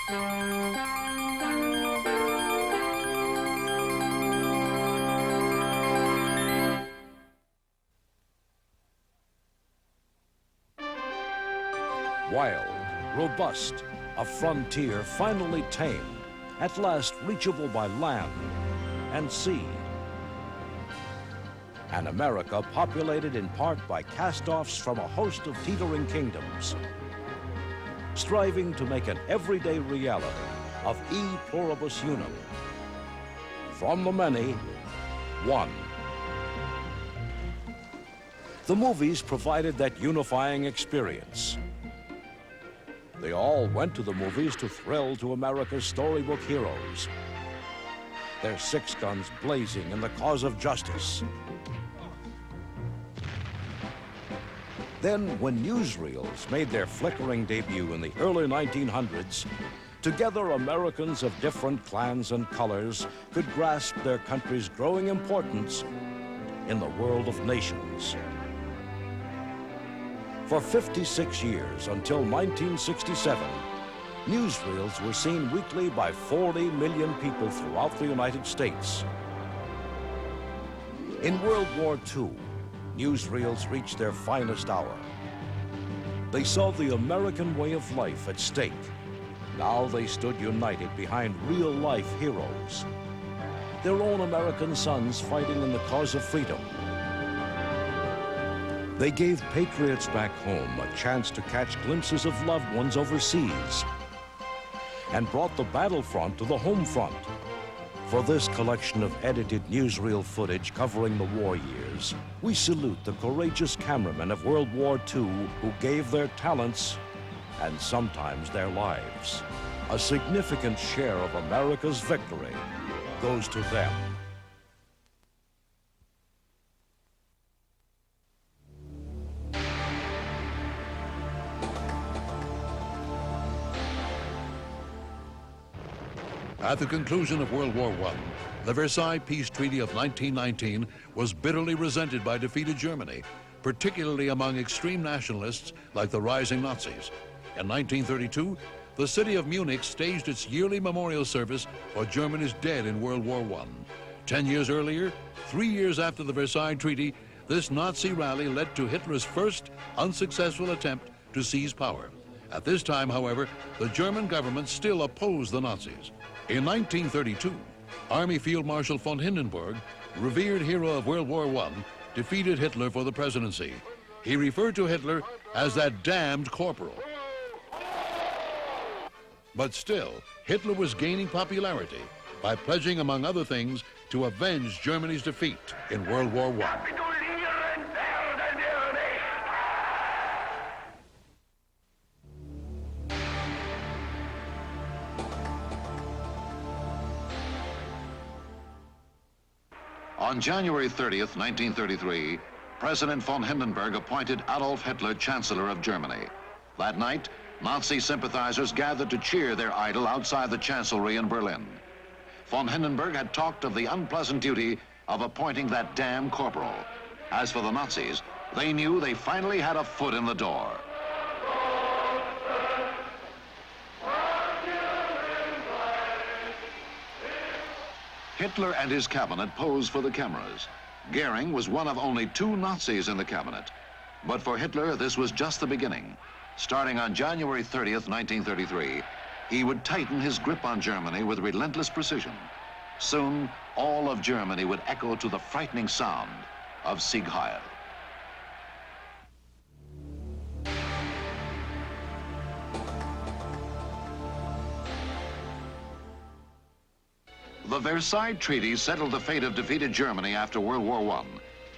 Wild, robust, a frontier finally tamed, at last reachable by land and sea. An America populated in part by cast-offs from a host of teetering kingdoms, striving to make an everyday reality of e pluribus unum. From the many, one. The movies provided that unifying experience. They all went to the movies to thrill to America's storybook heroes, their six guns blazing in the cause of justice. Then, when newsreels made their flickering debut in the early 1900s, together Americans of different clans and colors could grasp their country's growing importance in the world of nations. For 56 years, until 1967, newsreels were seen weekly by 40 million people throughout the United States. In World War II, newsreels reached their finest hour. They saw the American way of life at stake. Now they stood united behind real-life heroes, their own American sons fighting in the cause of freedom. They gave patriots back home a chance to catch glimpses of loved ones overseas and brought the battlefront to the home front. For this collection of edited newsreel footage covering the war years, we salute the courageous cameramen of World War II who gave their talents and sometimes their lives. A significant share of America's victory goes to them. At the conclusion of World War I, the Versailles Peace Treaty of 1919 was bitterly resented by defeated Germany, particularly among extreme nationalists like the rising Nazis. In 1932, the city of Munich staged its yearly memorial service for Germany's dead in World War I. 10 years earlier, 3 years after the Versailles Treaty, this Nazi rally led to Hitler's first unsuccessful attempt to seize power. At this time, however, the German government still opposed the Nazis. In 1932, Army Field Marshal von Hindenburg, revered hero of World War I, defeated Hitler for the presidency. He referred to Hitler as that damned corporal. But still, Hitler was gaining popularity by pledging, among other things, to avenge Germany's defeat in World War I. On January 30th, 1933, President von Hindenburg appointed Adolf Hitler Chancellor of Germany. That night, Nazi sympathizers gathered to cheer their idol outside the Chancellery in Berlin. Von Hindenburg had talked of the unpleasant duty of appointing that damn corporal. As for the Nazis, they knew they finally had a foot in the door. Hitler and his cabinet posed for the cameras. Goering was one of only 2 Nazis in the cabinet. But for Hitler, this was just the beginning. Starting on January 30th, 1933, he would tighten his grip on Germany with relentless precision. Soon, all of Germany would echo to the frightening sound of Sieg Heil. The Versailles Treaty settled the fate of defeated Germany after World War I.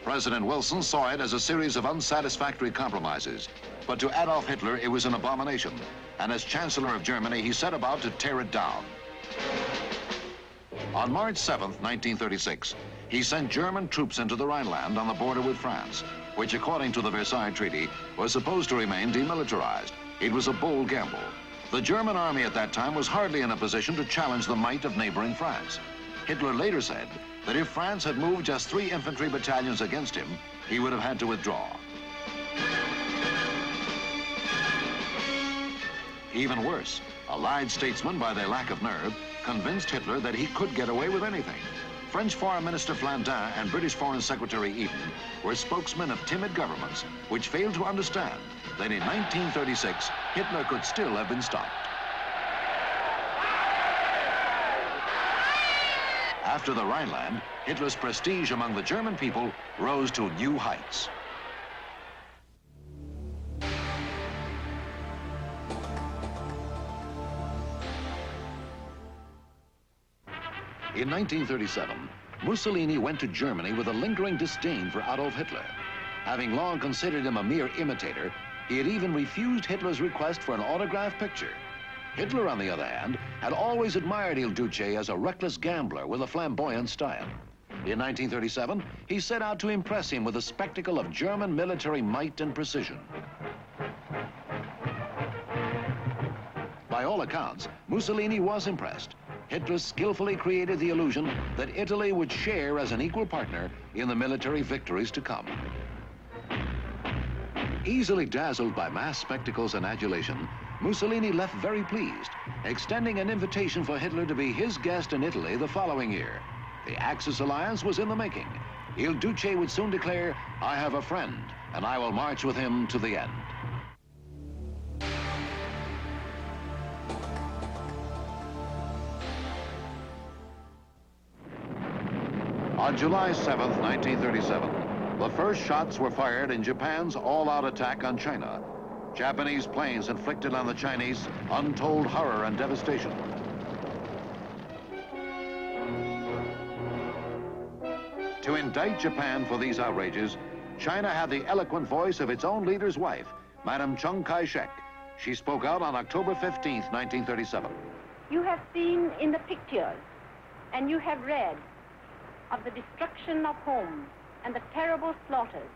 President Wilson saw it as a series of unsatisfactory compromises. But to Adolf Hitler, it was an abomination. And as Chancellor of Germany, he set about to tear it down. On March 7th, 1936, he sent German troops into the Rhineland on the border with France, which, according to the Versailles Treaty, was supposed to remain demilitarized. It was a bold gamble. The German army at that time was hardly in a position to challenge the might of neighboring France. Hitler later said that if France had moved just 3 infantry battalions against him, he would have had to withdraw. Even worse, Allied statesmen, by their lack of nerve, convinced Hitler that he could get away with anything. French Foreign Minister Flandin and British Foreign Secretary Eden were spokesmen of timid governments which failed to understand that in 1936, Hitler could still have been stopped. After the Rhineland, Hitler's prestige among the German people rose to new heights. In 1937, Mussolini went to Germany with a lingering disdain for Adolf Hitler. Having long considered him a mere imitator, he had even refused Hitler's request for an autographed picture. Hitler, on the other hand, had always admired Il Duce as a reckless gambler with a flamboyant style. In 1937, he set out to impress him with a spectacle of German military might and precision. By all accounts, Mussolini was impressed. Hitler skillfully created the illusion that Italy would share as an equal partner in the military victories to come. Easily dazzled by mass spectacles and adulation, Mussolini left very pleased, extending an invitation for Hitler to be his guest in Italy the following year. The Axis alliance was in the making. Il Duce would soon declare, "I have a friend, and I will march with him to the end." On July 7th, 1937, the first shots were fired in Japan's all-out attack on China. Japanese planes inflicted on the Chinese untold horror and devastation. To indict Japan for these outrages, China had the eloquent voice of its own leader's wife, Madame Chiang Kai-shek. She spoke out on October 15th, 1937. You have seen in the pictures, and you have read of the destruction of homes and the terrible slaughters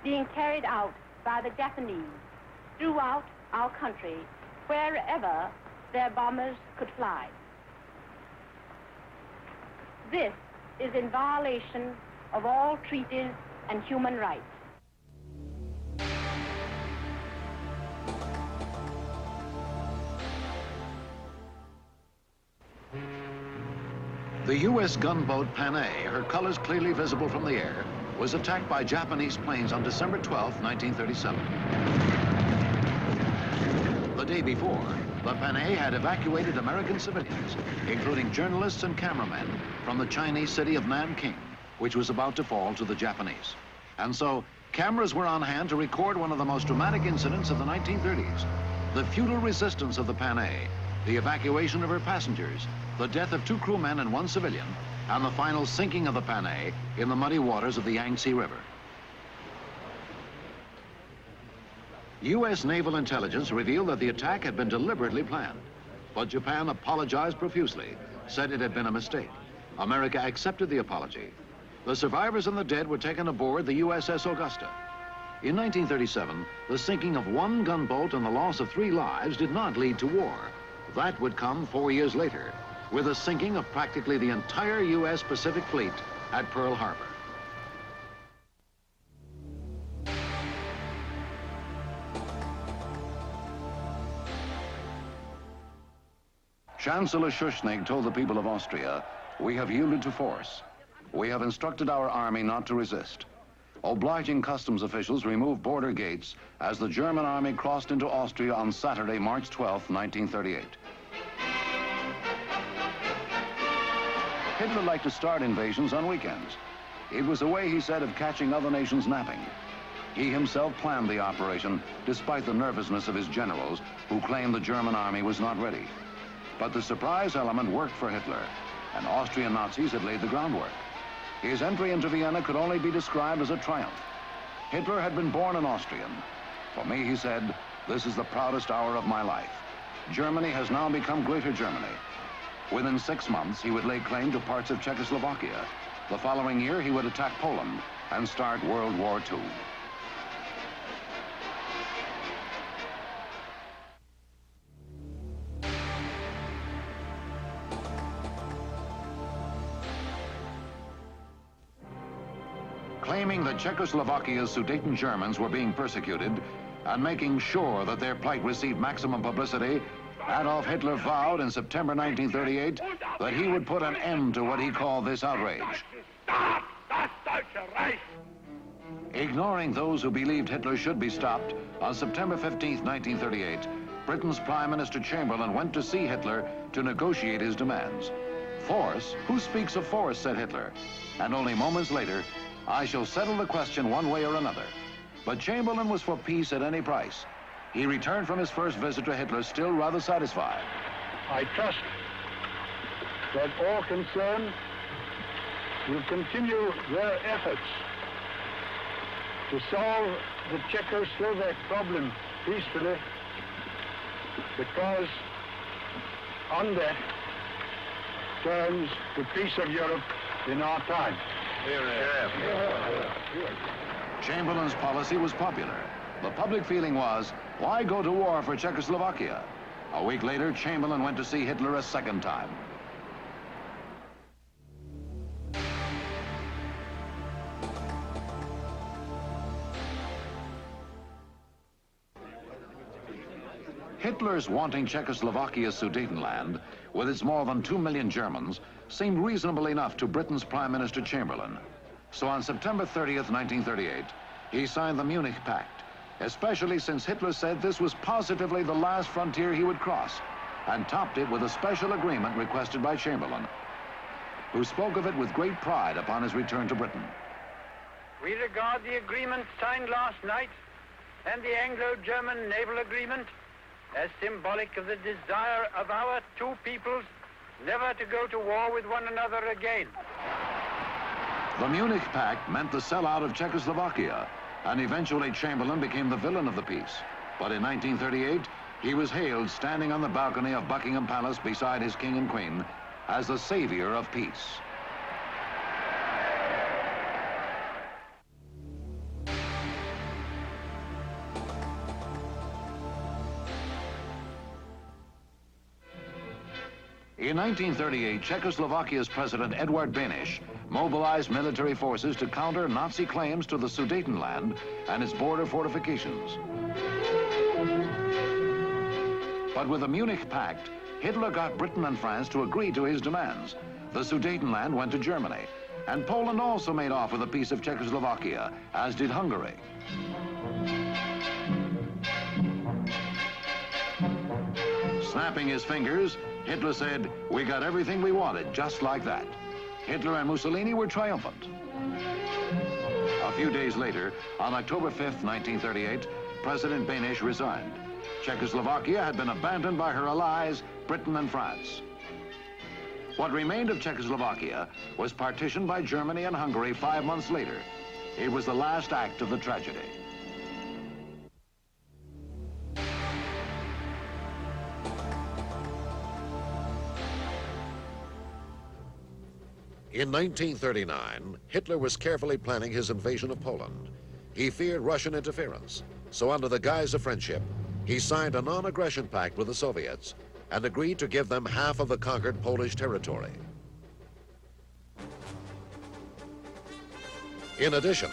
being carried out by the Japanese throughout our country, wherever their bombers could fly. This is in violation of all treaties and human rights. The U.S. gunboat Panay, her colors clearly visible from the air, was attacked by Japanese planes on December 12, 1937. The day before, the Panay had evacuated American civilians, including journalists and cameramen, from the Chinese city of Nanking, which was about to fall to the Japanese. And so, cameras were on hand to record one of the most dramatic incidents of the 1930s, the futile resistance of the Panay, the evacuation of her passengers, the death of 2 crewmen and 1 civilian, and the final sinking of the Panay in the muddy waters of the Yangtze River. U.S. naval intelligence revealed that the attack had been deliberately planned, but Japan apologized profusely, said it had been a mistake. America accepted the apology. The survivors and the dead were taken aboard the USS Augusta. In 1937, the sinking of 1 gunboat and the loss of 3 lives did not lead to war. That would come 4 years later, with the sinking of practically the entire U.S. Pacific Fleet at Pearl Harbor. Chancellor Schuschnigg told the people of Austria, "We have yielded to force. We have instructed our army not to resist." Obliging customs officials removed border gates as the German army crossed into Austria on Saturday, March 12, 1938. Hitler liked to start invasions on weekends. It was a way, he said, of catching other nations napping. He himself planned the operation, despite the nervousness of his generals, who claimed the German army was not ready. But the surprise element worked for Hitler, and Austrian Nazis had laid the groundwork. His entry into Vienna could only be described as a triumph. Hitler had been born an Austrian. "For me," he said, "this is the proudest hour of my life. Germany has now become Greater Germany." Within 6 months, he would lay claim to parts of Czechoslovakia. The following year, he would attack Poland and start World War II. Claiming that Czechoslovakia's Sudeten Germans were being persecuted and making sure that their plight received maximum publicity, Adolf Hitler vowed in September 1938 that he would put an end to what he called this outrage. Ignoring those who believed Hitler should be stopped, on September 15, 1938, Britain's Prime Minister Chamberlain went to see Hitler to negotiate his demands. Force? Who speaks of force, said Hitler. And only moments later, I shall settle the question one way or another. But Chamberlain was for peace at any price. He returned from his first visit to Hitler still rather satisfied. I trust that all concerned will continue their efforts to solve the Czechoslovak problem peacefully, because on that turns the peace of Europe in our time. Chamberlain's policy was popular. The public feeling was, why go to war for Czechoslovakia? A week later, Chamberlain went to see Hitler a second time. Hitler's wanting Czechoslovakia's Sudetenland, with its more than 2 million Germans, seemed reasonable enough to Britain's Prime Minister Chamberlain. So on September 30th, 1938, he signed the Munich Pact, especially since Hitler said this was positively the last frontier he would cross, and topped it with a special agreement requested by Chamberlain, who spoke of it with great pride upon his return to Britain. We regard the agreement signed last night and the Anglo-German naval agreement as symbolic of the desire of our two peoples never to go to war with one another again. The Munich Pact meant the sellout of Czechoslovakia, and eventually Chamberlain became the villain of the peace. But in 1938, he was hailed standing on the balcony of Buckingham Palace beside his king and queen as the savior of peace. In 1938, Czechoslovakia's President Edvard Beneš mobilized military forces to counter Nazi claims to the Sudetenland and its border fortifications. But with the Munich Pact, Hitler got Britain and France to agree to his demands. The Sudetenland went to Germany, and Poland also made off with a piece of Czechoslovakia, as did Hungary. Snapping his fingers, Hitler said, "We got everything we wanted, just like that." Hitler and Mussolini were triumphant. A few days later, on October 5th, 1938, President Beneš resigned. Czechoslovakia had been abandoned by her allies, Britain and France. What remained of Czechoslovakia was partitioned by Germany and Hungary 5 months later. It was the last act of the tragedy. In 1939, Hitler was carefully planning his invasion of Poland. He feared Russian interference, so under the guise of friendship, he signed a non-aggression pact with the Soviets and agreed to give them half of the conquered Polish territory. In addition,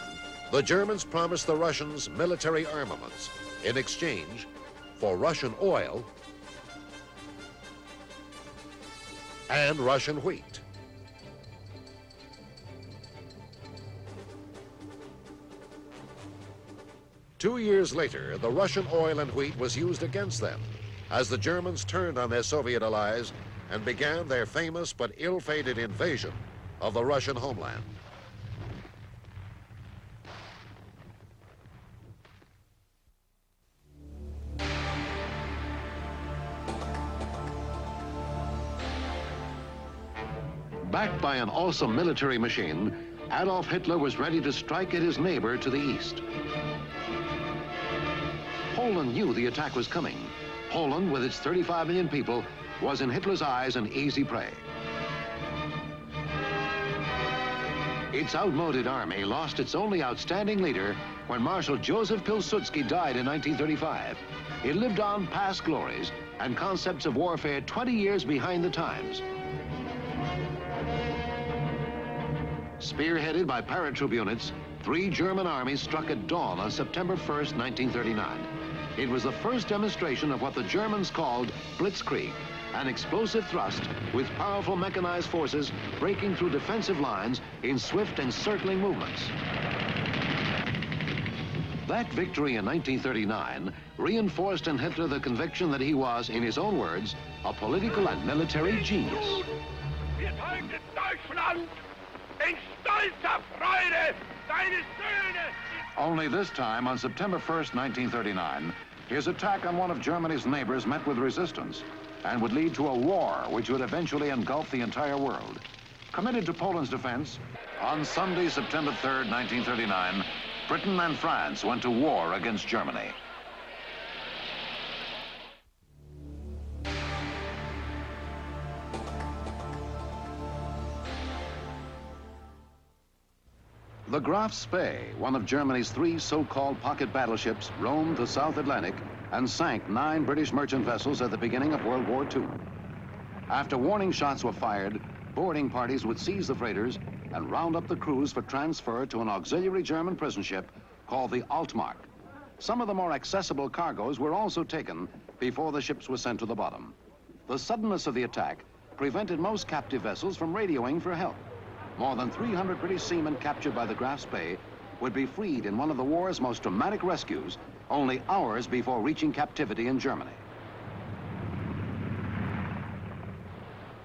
the Germans promised the Russians military armaments in exchange for Russian oil and Russian wheat. Two years later, the Russian oil and wheat was used against them as the Germans turned on their Soviet allies and began their famous but ill-fated invasion of the Russian homeland. Backed by an awesome military machine, Adolf Hitler was ready to strike at his neighbor to the east. Poland knew the attack was coming. Poland, with its 35 million people, was in Hitler's eyes an easy prey. Its outmoded army lost its only outstanding leader when Marshal Joseph Pilsudski died in 1935. It lived on past glories and concepts of warfare 20 years behind the times. Spearheaded by paratroop units, 3 German armies struck at dawn on September 1st, 1939. It was the first demonstration of what the Germans called blitzkrieg, an explosive thrust with powerful mechanized forces breaking through defensive lines in swift encircling movements. That victory in 1939 reinforced in Hitler the conviction that he was, in his own words, a political and military genius. Wir halten Deutschland in stolzer Freude seines Söhne. Only this time, on September 1st, 1939, his attack on one of Germany's neighbors met with resistance and would lead to a war which would eventually engulf the entire world. Committed to Poland's defense, on Sunday, September 3rd, 1939, Britain and France went to war against Germany. The Graf Spee, one of Germany's 3 so-called pocket battleships, roamed the South Atlantic and sank 9 British merchant vessels at the beginning of World War II. After warning shots were fired, boarding parties would seize the freighters and round up the crews for transfer to an auxiliary German prison ship called the Altmark. Some of the more accessible cargoes were also taken before the ships were sent to the bottom. The suddenness of the attack prevented most captive vessels from radioing for help. More than 300 British seamen captured by the Graf Spee would be freed in one of the war's most dramatic rescues only hours before reaching captivity in Germany.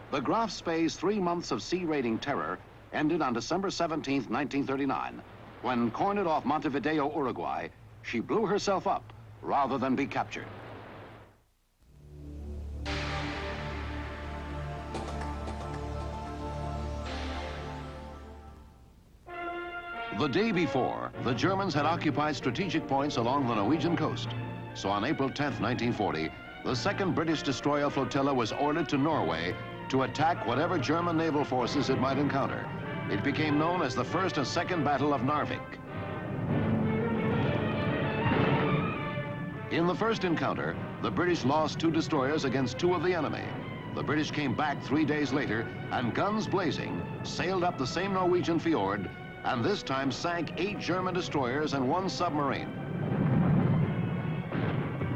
The Graf Spee's 3 months of sea raiding terror ended on December 17th, 1939, when cornered off Montevideo, Uruguay, she blew herself up rather than be captured. The day before, the Germans had occupied strategic points along the Norwegian coast. So on April 10th, 1940, the 2nd British destroyer flotilla was ordered to Norway to attack whatever German naval forces it might encounter. It became known as the First and Second Battle of Narvik. In the first encounter, the British lost 2 destroyers against 2 of the enemy. The British came back 3 days later and, guns blazing, sailed up the same Norwegian fjord and this time sank 8 German destroyers and 1 submarine.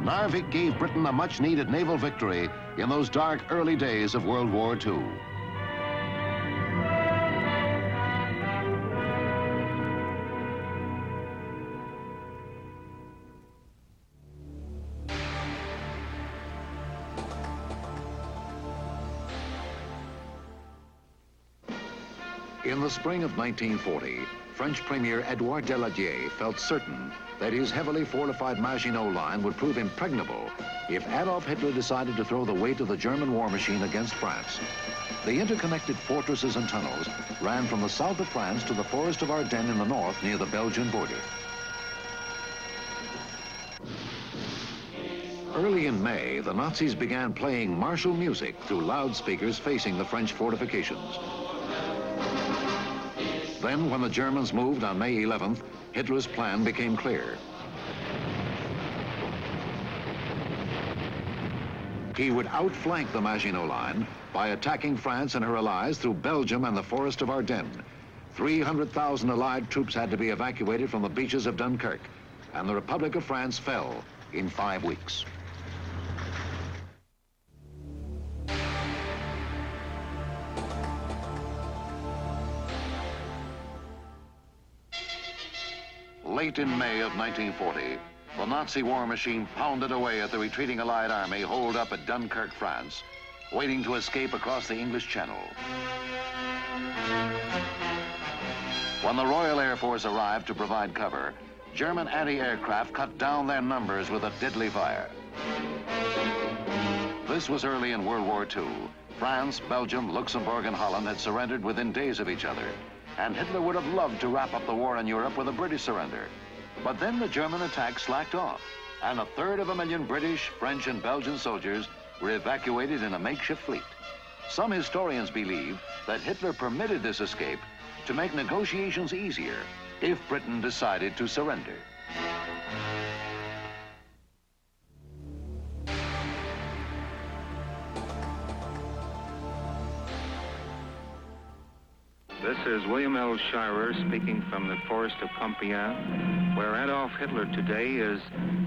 Narvik gave Britain a much-needed naval victory in those dark early days of World War II. In the spring of 1940, French Premier Edouard Daladier felt certain that his heavily fortified Maginot Line would prove impregnable if Adolf Hitler decided to throw the weight of the German war machine against France. The interconnected fortresses and tunnels ran from the south of France to the forest of Ardennes in the north near the Belgian border. Early in May, the Nazis began playing martial music through loudspeakers facing the French fortifications. Then, when the Germans moved on May 11th, Hitler's plan became clear. He would outflank the Maginot Line by attacking France and her allies through Belgium and the forest of Ardennes. 300,000 Allied troops had to be evacuated from the beaches of Dunkirk, and the Republic of France fell in 5 weeks. Late in May of 1940, the Nazi war machine pounded away at the retreating Allied army holed up at Dunkirk, France, waiting to escape across the English Channel. When the Royal Air Force arrived to provide cover, German anti-aircraft cut down their numbers with a deadly fire. This was early in World War II. France, Belgium, Luxembourg, and Holland had surrendered within days of each other, and Hitler would have loved to wrap up the war in Europe with a British surrender. But then the German attack slacked off, and 250,000 British, French, and Belgian soldiers were evacuated in a makeshift fleet. Some historians believe that Hitler permitted this escape to make negotiations easier if Britain decided to surrender. This is William L. Shirer speaking from the forest of Compiègne, where Adolf Hitler today is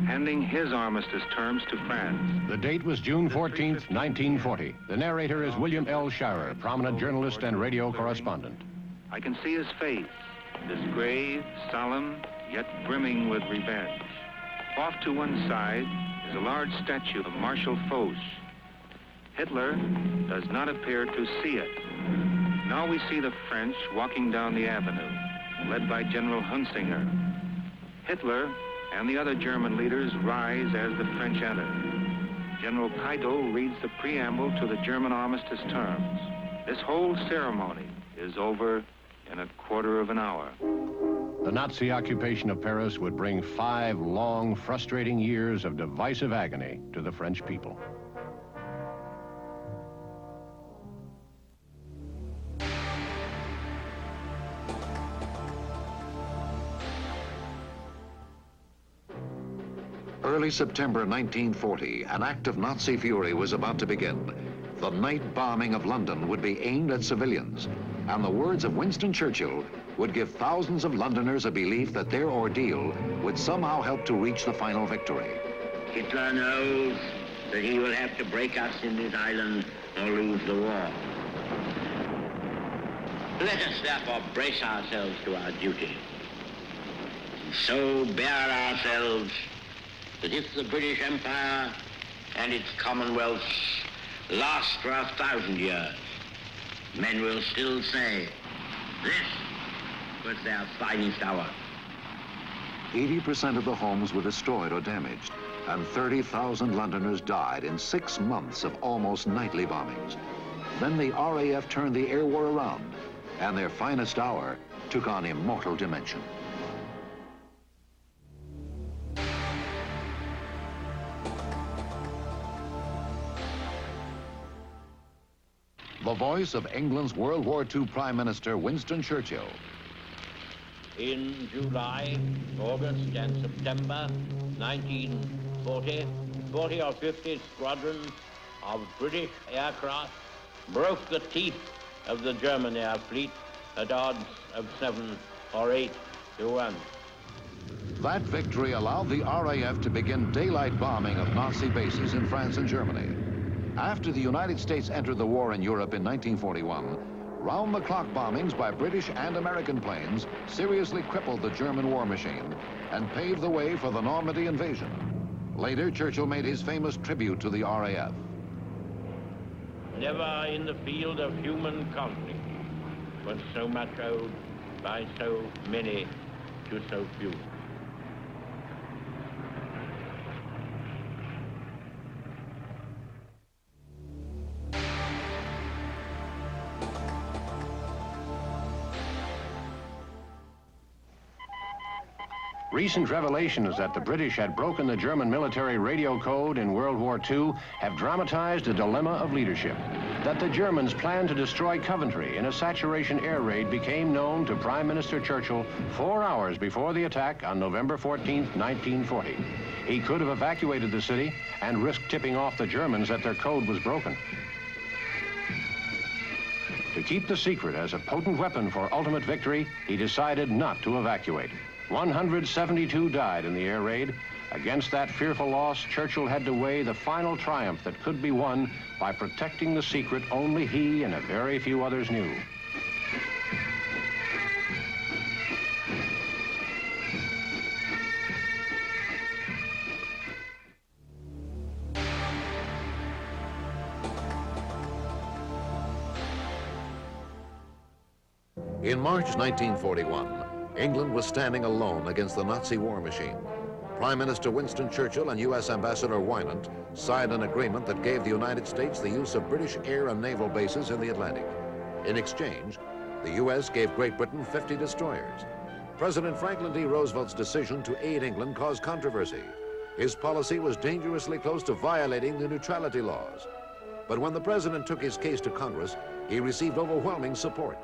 handing his armistice terms to France. The date was June 14th, 1940. The narrator is William L. Shirer, prominent journalist and radio correspondent. I can see his face. It is grave, solemn, yet brimming with revenge. Off to one side is a large statue of Marshal Foch. Hitler does not appear to see it. Now we see the French walking down the avenue, led by General Hunsinger. Hitler and the other German leaders rise as the French enter. General Keitel reads the preamble to the German armistice terms. This whole ceremony is over in a quarter of an hour. The Nazi occupation of Paris would bring 5 long, frustrating years of divisive agony to the French people. Early September 1940, an act of Nazi fury was about to begin. The night bombing of London would be aimed at civilians, and the words of Winston Churchill would give thousands of Londoners a belief that their ordeal would somehow help to reach the final victory. Hitler knows that he will have to break us in this island or lose the war. Let us therefore brace ourselves to our duty. And so bear ourselves that if the British Empire and its commonwealths last for 1,000 years, men will still say, this was their finest hour. 80% of the homes were destroyed or damaged, and 30,000 Londoners died in 6 months of almost nightly bombings. Then the RAF turned the air war around, and their finest hour took on immortal dimension. The voice of England's World War II Prime Minister Winston Churchill. In July, August, and September 1940, 40 or 50 squadrons of British aircraft broke the teeth of the German air fleet at odds of 7 or 8 to 1. That victory allowed the RAF to begin daylight bombing of Nazi bases in France and Germany. After the United States entered the war in Europe in 1941, round-the-clock bombings by British and American planes seriously crippled the German war machine and paved the way for the Normandy invasion. Later, Churchill made his famous tribute to the RAF. Never in the field of human conflict was so much owed by so many to so few. Recent revelations that the British had broken the German military radio code in World War II have dramatized a dilemma of leadership. That the Germans planned to destroy Coventry in a saturation air raid became known to Prime Minister Churchill 4 hours before the attack on November 14, 1940. He could have evacuated the city and risked tipping off the Germans that their code was broken. To keep the secret as a potent weapon for ultimate victory, he decided not to evacuate. 172 died in the air raid. Against that fearful loss, Churchill had to weigh the final triumph that could be won by protecting the secret only he and a very few others knew. In March 1941, England was standing alone against the Nazi war machine. Prime Minister Winston Churchill and U.S. Ambassador Winant signed an agreement that gave the United States the use of British air and naval bases in the Atlantic. In exchange, the U.S. gave Great Britain 50 destroyers. President Franklin D. Roosevelt's decision to aid England caused controversy. His policy was dangerously close to violating the neutrality laws. But when the president took his case to Congress, he received overwhelming support.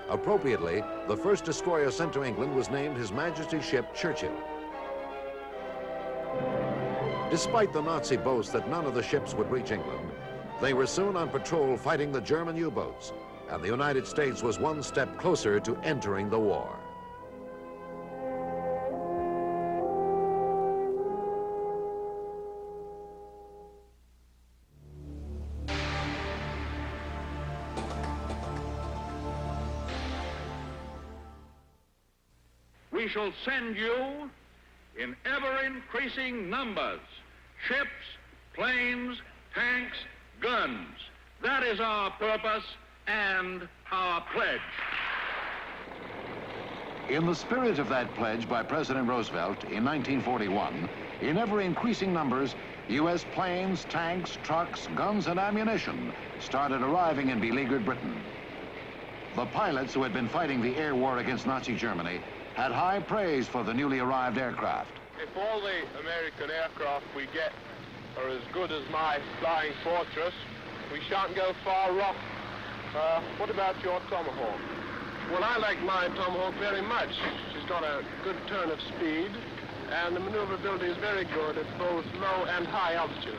Appropriately, the first destroyer sent to England was named His Majesty's ship Churchill. Despite the Nazi boast that none of the ships would reach England, they were soon on patrol fighting the German U-boats. and the United States was one step closer to entering the war. We shall send you in ever-increasing numbers, ships, planes, tanks, guns. That is our purpose and our pledge. In the spirit of that pledge by President Roosevelt in 1941, in ever-increasing numbers, U.S. planes, tanks, trucks, guns, and ammunition started arriving in beleaguered Britain. The pilots who had been fighting the air war against Nazi Germany had high praise for the newly arrived aircraft. If all the American aircraft we get are as good as my Flying Fortress, we shan't go far wrong. What about your Tomahawk? Well, I like my Tomahawk very much. She's got a good turn of speed, and the maneuverability is very good at both low and high altitudes.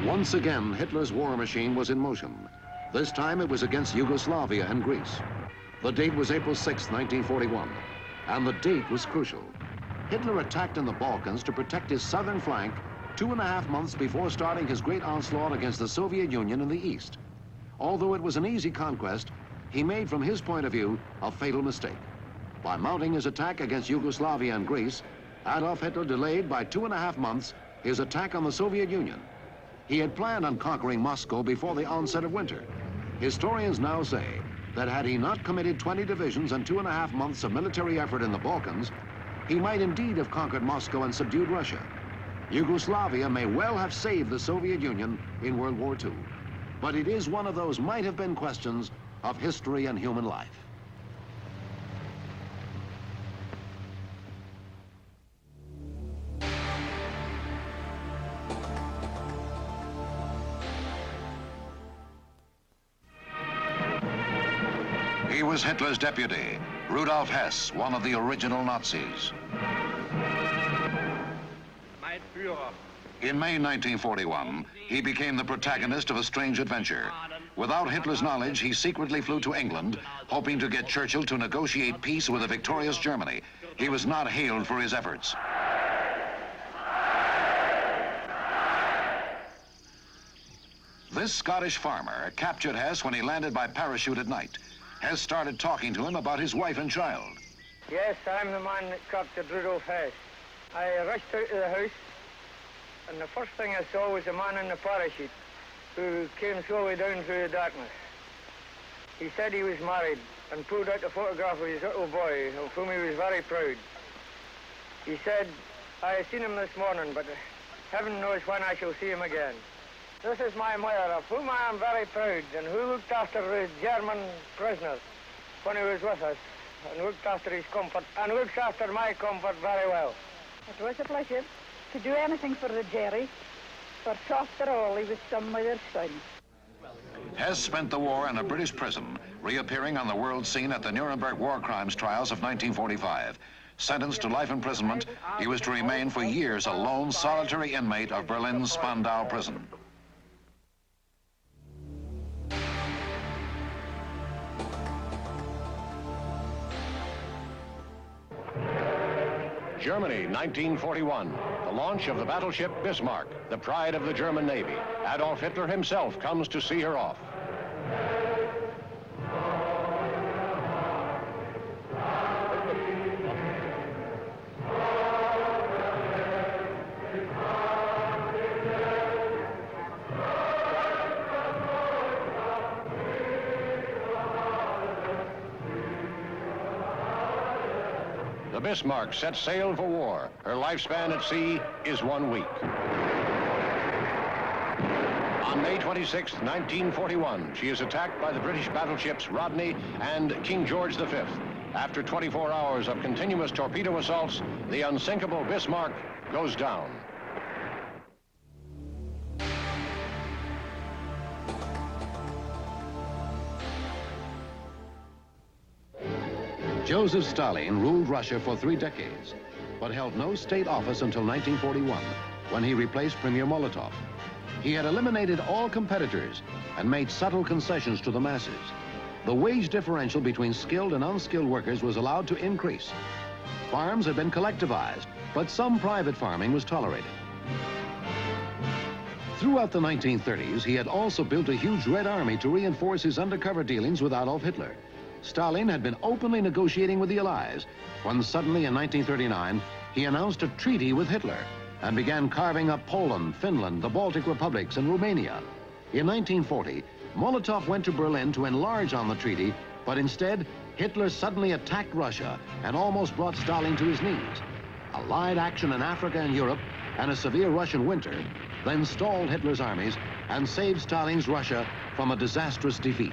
Once again, Hitler's war machine was in motion. This time it was against Yugoslavia and Greece. The date was April 6, 1941, and the date was crucial. Hitler attacked in the Balkans to protect his southern flank 2.5 months before starting his great onslaught against the Soviet Union in the east. Although it was an easy conquest, he made, from his point of view, a fatal mistake. By mounting his attack against Yugoslavia and Greece, Adolf Hitler delayed by 2.5 months his attack on the Soviet Union. He had planned on conquering Moscow before the onset of winter. Historians now say that had he not committed 20 divisions and 2.5 months of military effort in the Balkans, he might indeed have conquered Moscow and subdued Russia. Yugoslavia may well have saved the Soviet Union in World War II, but it is one of those might-have-been questions of history and human life. He was Hitler's deputy, Rudolf Hess, one of the original Nazis. In May 1941, he became the protagonist of a strange adventure. Without Hitler's knowledge, he secretly flew to England, hoping to get Churchill to negotiate peace with a victorious Germany. He was not hailed for his efforts. This Scottish farmer captured Hess when he landed by parachute at night. Hess started talking to him about his wife and child. Yes, I'm the man that captured Rudolf Hess. I rushed out of the house, and the first thing I saw was a man in the parachute who came slowly down through the darkness. He said he was married and pulled out a photograph of his little boy, of whom he was very proud. He said, I have seen him this morning, but heaven knows when I shall see him again. This is my mother, of whom I am very proud, and who looked after the German prisoners when he was with us, and looked after his comfort, and looks after my comfort very well. It was a pleasure to do anything for the Jerry, for after all, he was some mother's son. Hess spent the war in a British prison, reappearing on the world scene at the Nuremberg war crimes trials of 1945. Sentenced to life imprisonment, he was to remain for years a lone, solitary inmate of Berlin's Spandau prison. Germany, 1941. The launch of the battleship Bismarck, the pride of the German Navy. Adolf Hitler himself comes to see her off. The Bismarck sets sail for war. Her lifespan at sea is 1 week. On May 26, 1941, she is attacked by the British battleships Rodney and King George V. After 24 hours of continuous torpedo assaults, the unsinkable Bismarck goes down. Joseph Stalin ruled Russia for 3 decades, but held no state office until 1941, when he replaced Premier Molotov. He had eliminated all competitors and made subtle concessions to the masses. The wage differential between skilled and unskilled workers was allowed to increase. Farms had been collectivized, but some private farming was tolerated. Throughout the 1930s, he had also built a huge Red Army to reinforce his undercover dealings with Adolf Hitler. Stalin had been openly negotiating with the Allies when suddenly in 1939, he announced a treaty with Hitler and began carving up Poland, Finland, the Baltic republics, and Romania. In 1940, Molotov went to Berlin to enlarge on the treaty, but instead, Hitler suddenly attacked Russia and almost brought Stalin to his knees. Allied action in Africa and Europe and a severe Russian winter then stalled Hitler's armies and saved Stalin's Russia from a disastrous defeat.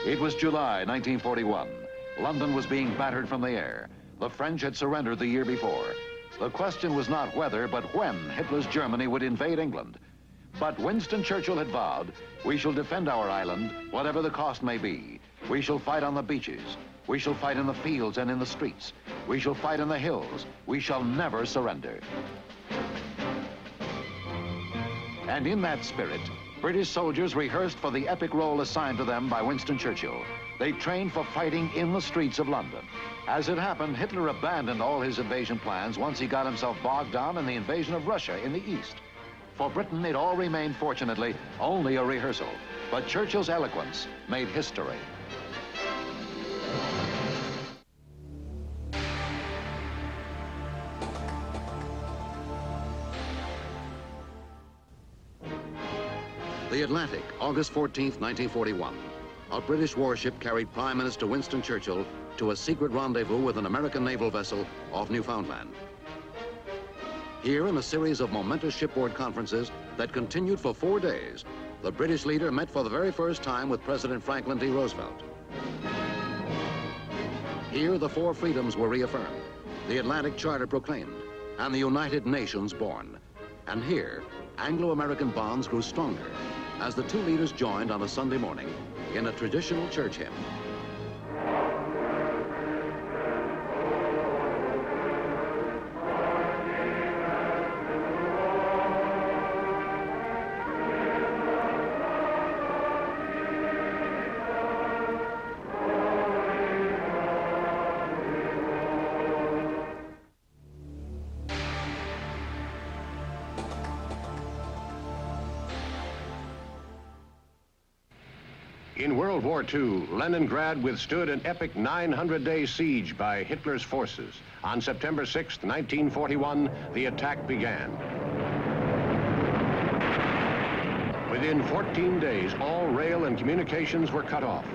It was July 1941. London was being battered from the air. The French had surrendered the year before. The question was not whether, but when Hitler's Germany would invade England. But Winston Churchill had vowed, "We shall defend our island, whatever the cost may be. We shall fight on the beaches. We shall fight in the fields and in the streets. We shall fight in the hills. We shall never surrender." And in that spirit, British soldiers rehearsed for the epic role assigned to them by Winston Churchill. They trained for fighting in the streets of London. As it happened, Hitler abandoned all his invasion plans once he got himself bogged down in the invasion of Russia in the east. For Britain, it all remained, fortunately, only a rehearsal. But Churchill's eloquence made history. The Atlantic, August 14th, 1941. A British warship carried Prime Minister Winston Churchill to a secret rendezvous with an American naval vessel off Newfoundland. Here, in a series of momentous shipboard conferences that continued for 4 days, the British leader met for the very first time with President Franklin D. Roosevelt. Here, the 4 freedoms were reaffirmed, the Atlantic Charter proclaimed, and the United Nations born. And here, Anglo-American bonds grew stronger as the 2 leaders joined on a Sunday morning in a traditional church hymn. In World War II, Leningrad withstood an epic 900-day siege by Hitler's forces. On September 6, 1941, the attack began. Within 14 days, all rail and communications were cut off.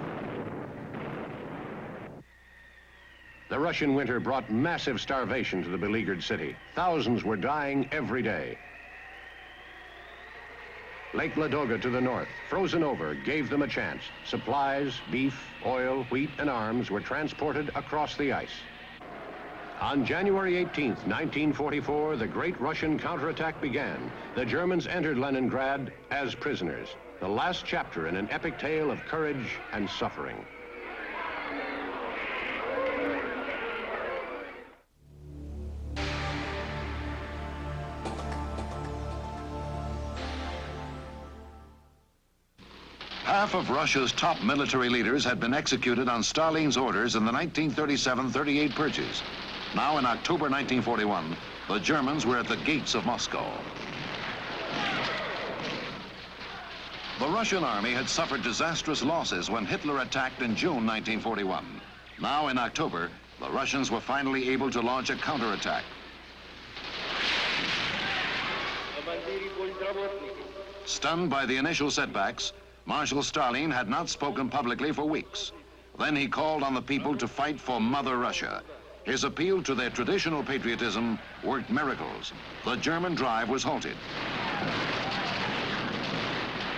The Russian winter brought massive starvation to the beleaguered city. Thousands were dying every day. Lake Ladoga to the north, frozen over, gave them a chance. Supplies, beef, oil, wheat, and arms were transported across the ice. On January 18th, 1944, the great Russian counterattack began. The Germans entered Leningrad as prisoners, the last chapter in an epic tale of courage and suffering. Half of Russia's top military leaders had been executed on Stalin's orders in the 1937-38 purges. Now, in October 1941, the Germans were at the gates of Moscow. The Russian army had suffered disastrous losses when Hitler attacked in June 1941. Now, in October, the Russians were finally able to launch a counterattack. Stunned by the initial setbacks, Marshal Stalin had not spoken publicly for weeks. Then he called on the people to fight for Mother Russia. His appeal to their traditional patriotism worked miracles. The German drive was halted.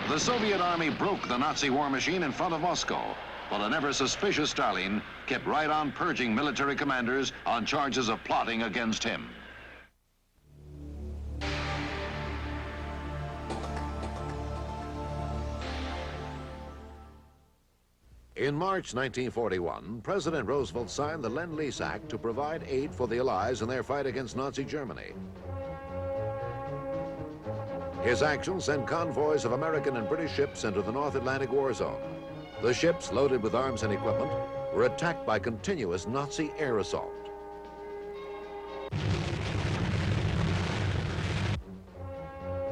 The Soviet army broke the Nazi war machine in front of Moscow, but an ever-suspicious Stalin kept right on purging military commanders on charges of plotting against him. In March 1941, President Roosevelt signed the Lend-Lease Act to provide aid for the Allies in their fight against Nazi Germany. His action sent convoys of American and British ships into the North Atlantic War Zone. The ships, loaded with arms and equipment, were attacked by continuous Nazi air assault.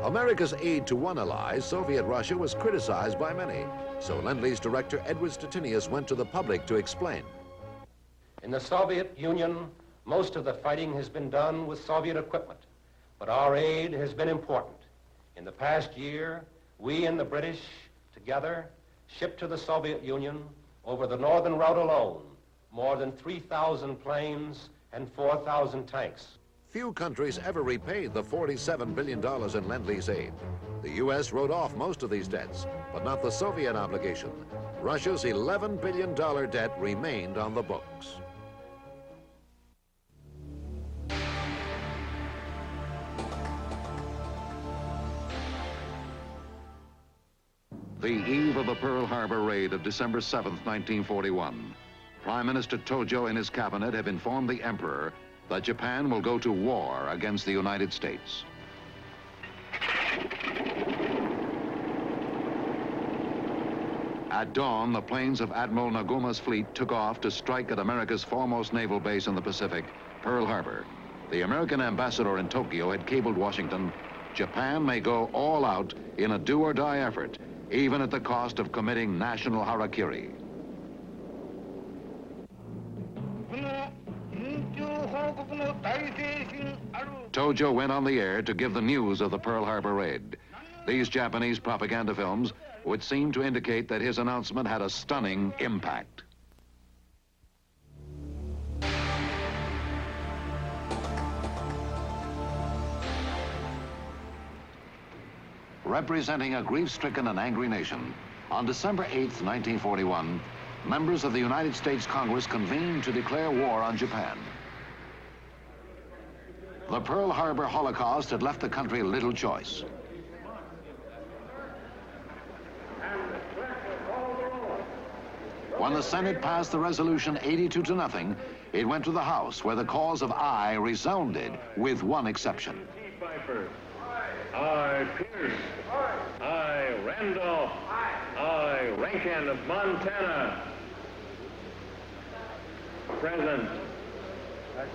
America's aid to one ally, Soviet Russia, was criticized by many. So Lend-Lease director Edward Stettinius went to the public to explain. In the Soviet Union, most of the fighting has been done with Soviet equipment, but our aid has been important. In the past year, we and the British together shipped to the Soviet Union over the northern route alone more than 3,000 planes and 4,000 tanks. Few countries ever repaid the $47 billion in Lend-Lease aid. The U.S. wrote off most of these debts, but not the Soviet obligation. Russia's $11 billion debt remained on the books. The eve of the Pearl Harbor raid of December 7th, 1941, Prime Minister Tojo and his cabinet have informed the Emperor that Japan will go to war against the United States. At dawn, the planes of Admiral Naguma's fleet took off to strike at America's foremost naval base in the Pacific, Pearl Harbor. The American ambassador in Tokyo had cabled Washington, Japan may go all out in a do-or-die effort, even at the cost of committing national harakiri. Tojo went on the air to give the news of the Pearl Harbor raid. These Japanese propaganda films would seem to indicate that his announcement had a stunning impact. Representing a grief-stricken and angry nation, on December 8th, 1941, members of the United States Congress convened to declare war on Japan. The Pearl Harbor Holocaust had left the country little choice. When the Senate passed the resolution 82-0, it went to the House, where the calls of aye resounded, with one exception. Aye, Pierce. Aye, Randolph. Aye, Rankin of Montana. Present.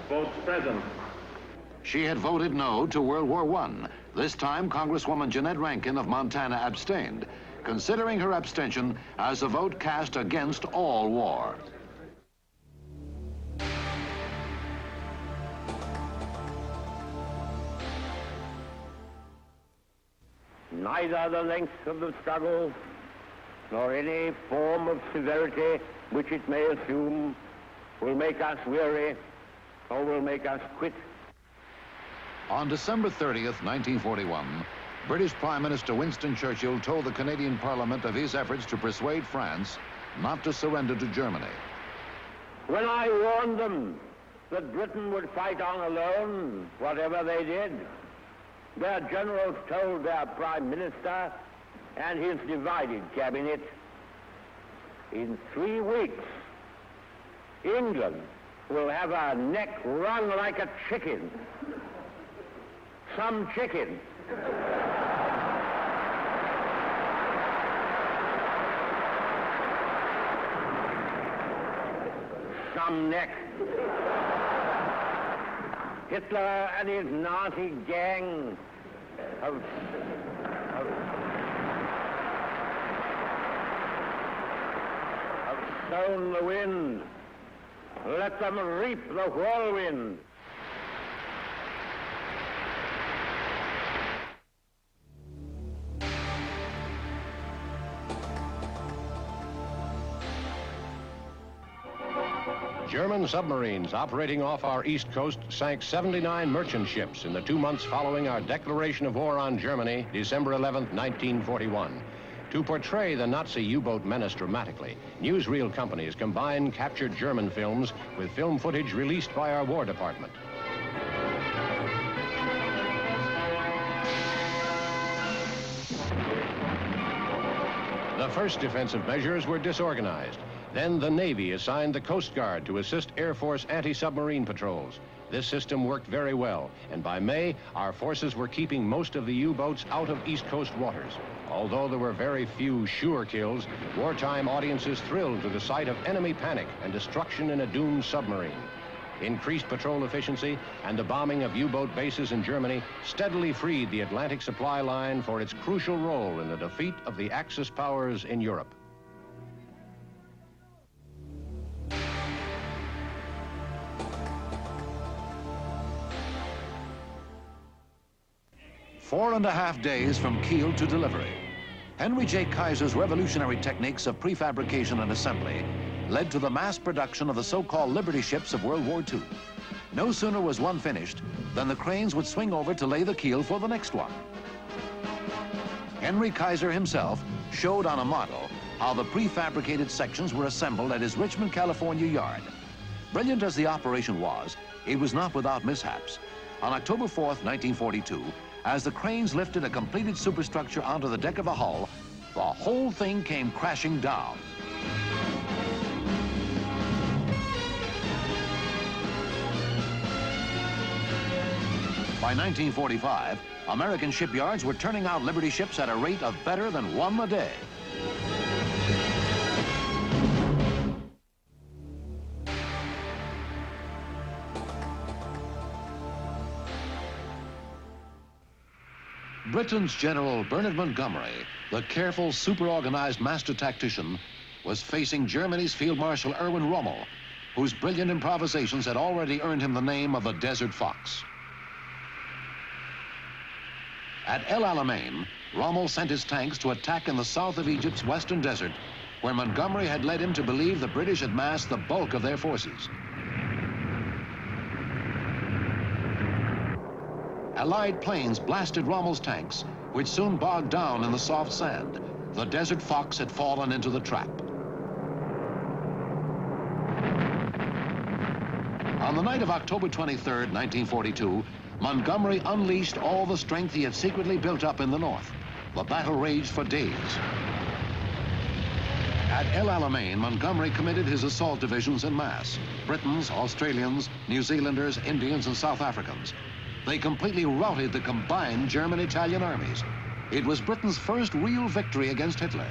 Votes present. She had voted no to World War I. This time, Congresswoman Jeanette Rankin of Montana abstained, considering her abstention as a vote cast against all war. Neither the length of the struggle nor any form of severity which it may assume will make us weary or will make us quit. On December 30th, 1941, British Prime Minister Winston Churchill told the Canadian Parliament of his efforts to persuade France not to surrender to Germany. When I warned them that Britain would fight on alone, whatever they did, their generals told their Prime Minister and his divided cabinet, in 3 weeks, England will have her neck wrung like a chicken. Some chicken. Some neck. Hitler and his Nazi gang have sown the wind. Let them reap the whirlwind. German submarines operating off our east coast sank 79 merchant ships in the 2 months following our declaration of war on Germany, December 11th, 1941. To portray the Nazi U-boat menace dramatically, newsreel companies combined captured German films with film footage released by our War Department. The first defensive measures were disorganized. Then the Navy assigned the Coast Guard to assist Air Force anti-submarine patrols. This system worked very well, and by May, our forces were keeping most of the U-boats out of East Coast waters. Although there were very few sure kills, wartime audiences thrilled to the sight of enemy panic and destruction in a doomed submarine. Increased patrol efficiency and the bombing of U-boat bases in Germany steadily freed the Atlantic supply line for its crucial role in the defeat of the Axis powers in Europe. Four and a half days from keel to delivery. Henry J. Kaiser's revolutionary techniques of prefabrication and assembly led to the mass production of the so-called Liberty ships of World War II. No sooner was one finished than the cranes would swing over to lay the keel for the next one. Henry Kaiser himself showed on a model how the prefabricated sections were assembled at his Richmond, California yard. Brilliant as the operation was, it was not without mishaps. On October 4th, 1942, as the cranes lifted a completed superstructure onto the deck of the hull, the whole thing came crashing down. By 1945, American shipyards were turning out Liberty ships at a rate of better than one a day. Britain's General Bernard Montgomery, the careful, super-organized master tactician, was facing Germany's Field Marshal Erwin Rommel, whose brilliant improvisations had already earned him the name of the Desert Fox. At El Alamein, Rommel sent his tanks to attack in the south of Egypt's western desert, where Montgomery had led him to believe the British had massed the bulk of their forces. Allied planes blasted Rommel's tanks, which soon bogged down in the soft sand. The Desert Fox had fallen into the trap. On the night of October 23rd, 1942, Montgomery unleashed all the strength he had secretly built up in the north. The battle raged for days. At El Alamein, Montgomery committed his assault divisions en masse. Britons, Australians, New Zealanders, Indians, and South Africans. They completely routed the combined German-Italian armies. It was Britain's first real victory against Hitler.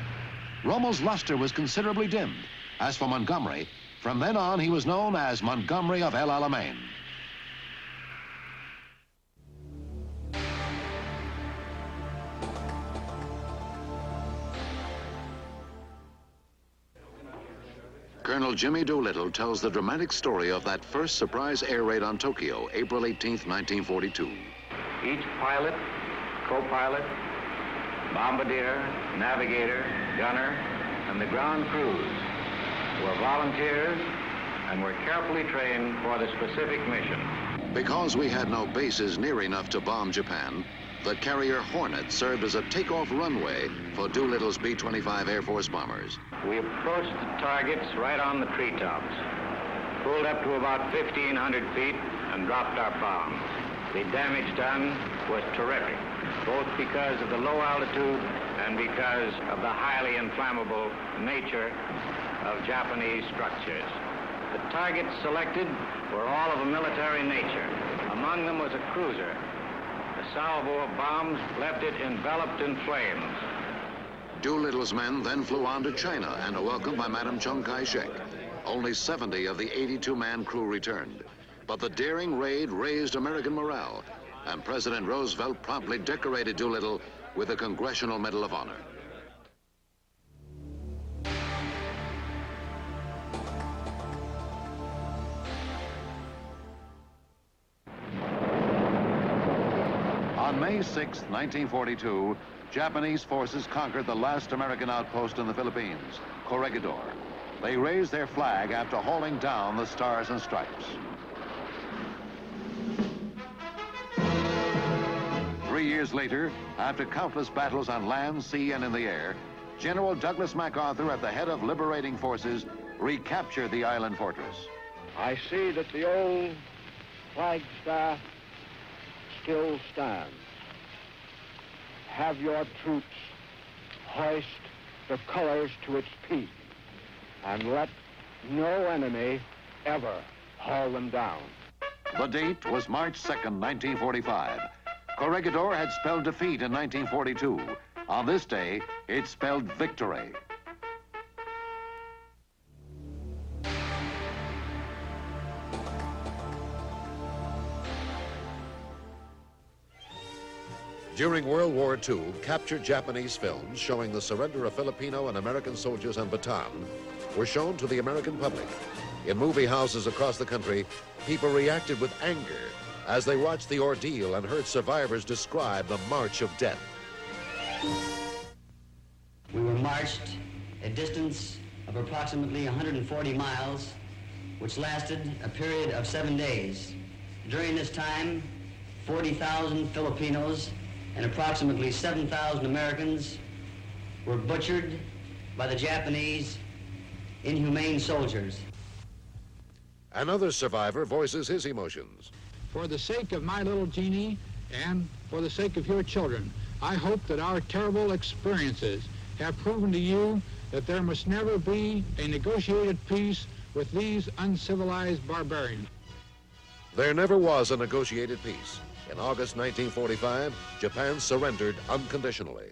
Rommel's luster was considerably dimmed. As for Montgomery, from then on he was known as Montgomery of El Alamein. Colonel Jimmy Doolittle tells the dramatic story of that first surprise air raid on Tokyo, April 18th, 1942. Each pilot, co-pilot, bombardier, navigator, gunner, and the ground crews were volunteers and were carefully trained for the specific mission. Because we had no bases near enough to bomb Japan, the carrier Hornet served as a takeoff runway for Doolittle's B-25 Air Force bombers. We approached the targets right on the treetops, pulled up to about 1,500 feet, and dropped our bombs. The damage done was terrific, both because of the low altitude and because of the highly inflammable nature of Japanese structures. The targets selected were all of a military nature. Among them was a cruiser. A salvo of bombs left it enveloped in flames. Doolittle's men then flew on to China and were welcomed by Madame Chiang Kai-shek. Only 70 of the 82-man crew returned. But the daring raid raised American morale, and President Roosevelt promptly decorated Doolittle with the Congressional Medal of Honor. On May 6, 1942, Japanese forces conquered the last American outpost in the Philippines, Corregidor. They raised their flag after hauling down the Stars and Stripes. 3 years later, after countless battles on land, sea, and in the air, General Douglas MacArthur, at the head of liberating forces, recaptured the island fortress. I see that the old flagstaff still stands. Have your troops hoist the colors to its peak. and let no enemy ever haul them down. The date was March 2nd, 1945. Corregidor had spelled defeat in 1942. On this day, it spelled victory. During World War II, captured Japanese films showing the surrender of Filipino and American soldiers in Bataan were shown to the American public. In movie houses across the country, people reacted with anger as they watched the ordeal and heard survivors describe the march of death. We were marched a distance of approximately 140 miles, which lasted a period of 7 days. During this time, 40,000 Filipinos and approximately 7,000 Americans were butchered by the Japanese inhumane soldiers. Another survivor voices his emotions. For the sake of my little Jeannie and for the sake of your children, I hope that our terrible experiences have proven to you that there must never be a negotiated peace with these uncivilized barbarians. There never was a negotiated peace. In August 1945, Japan surrendered unconditionally.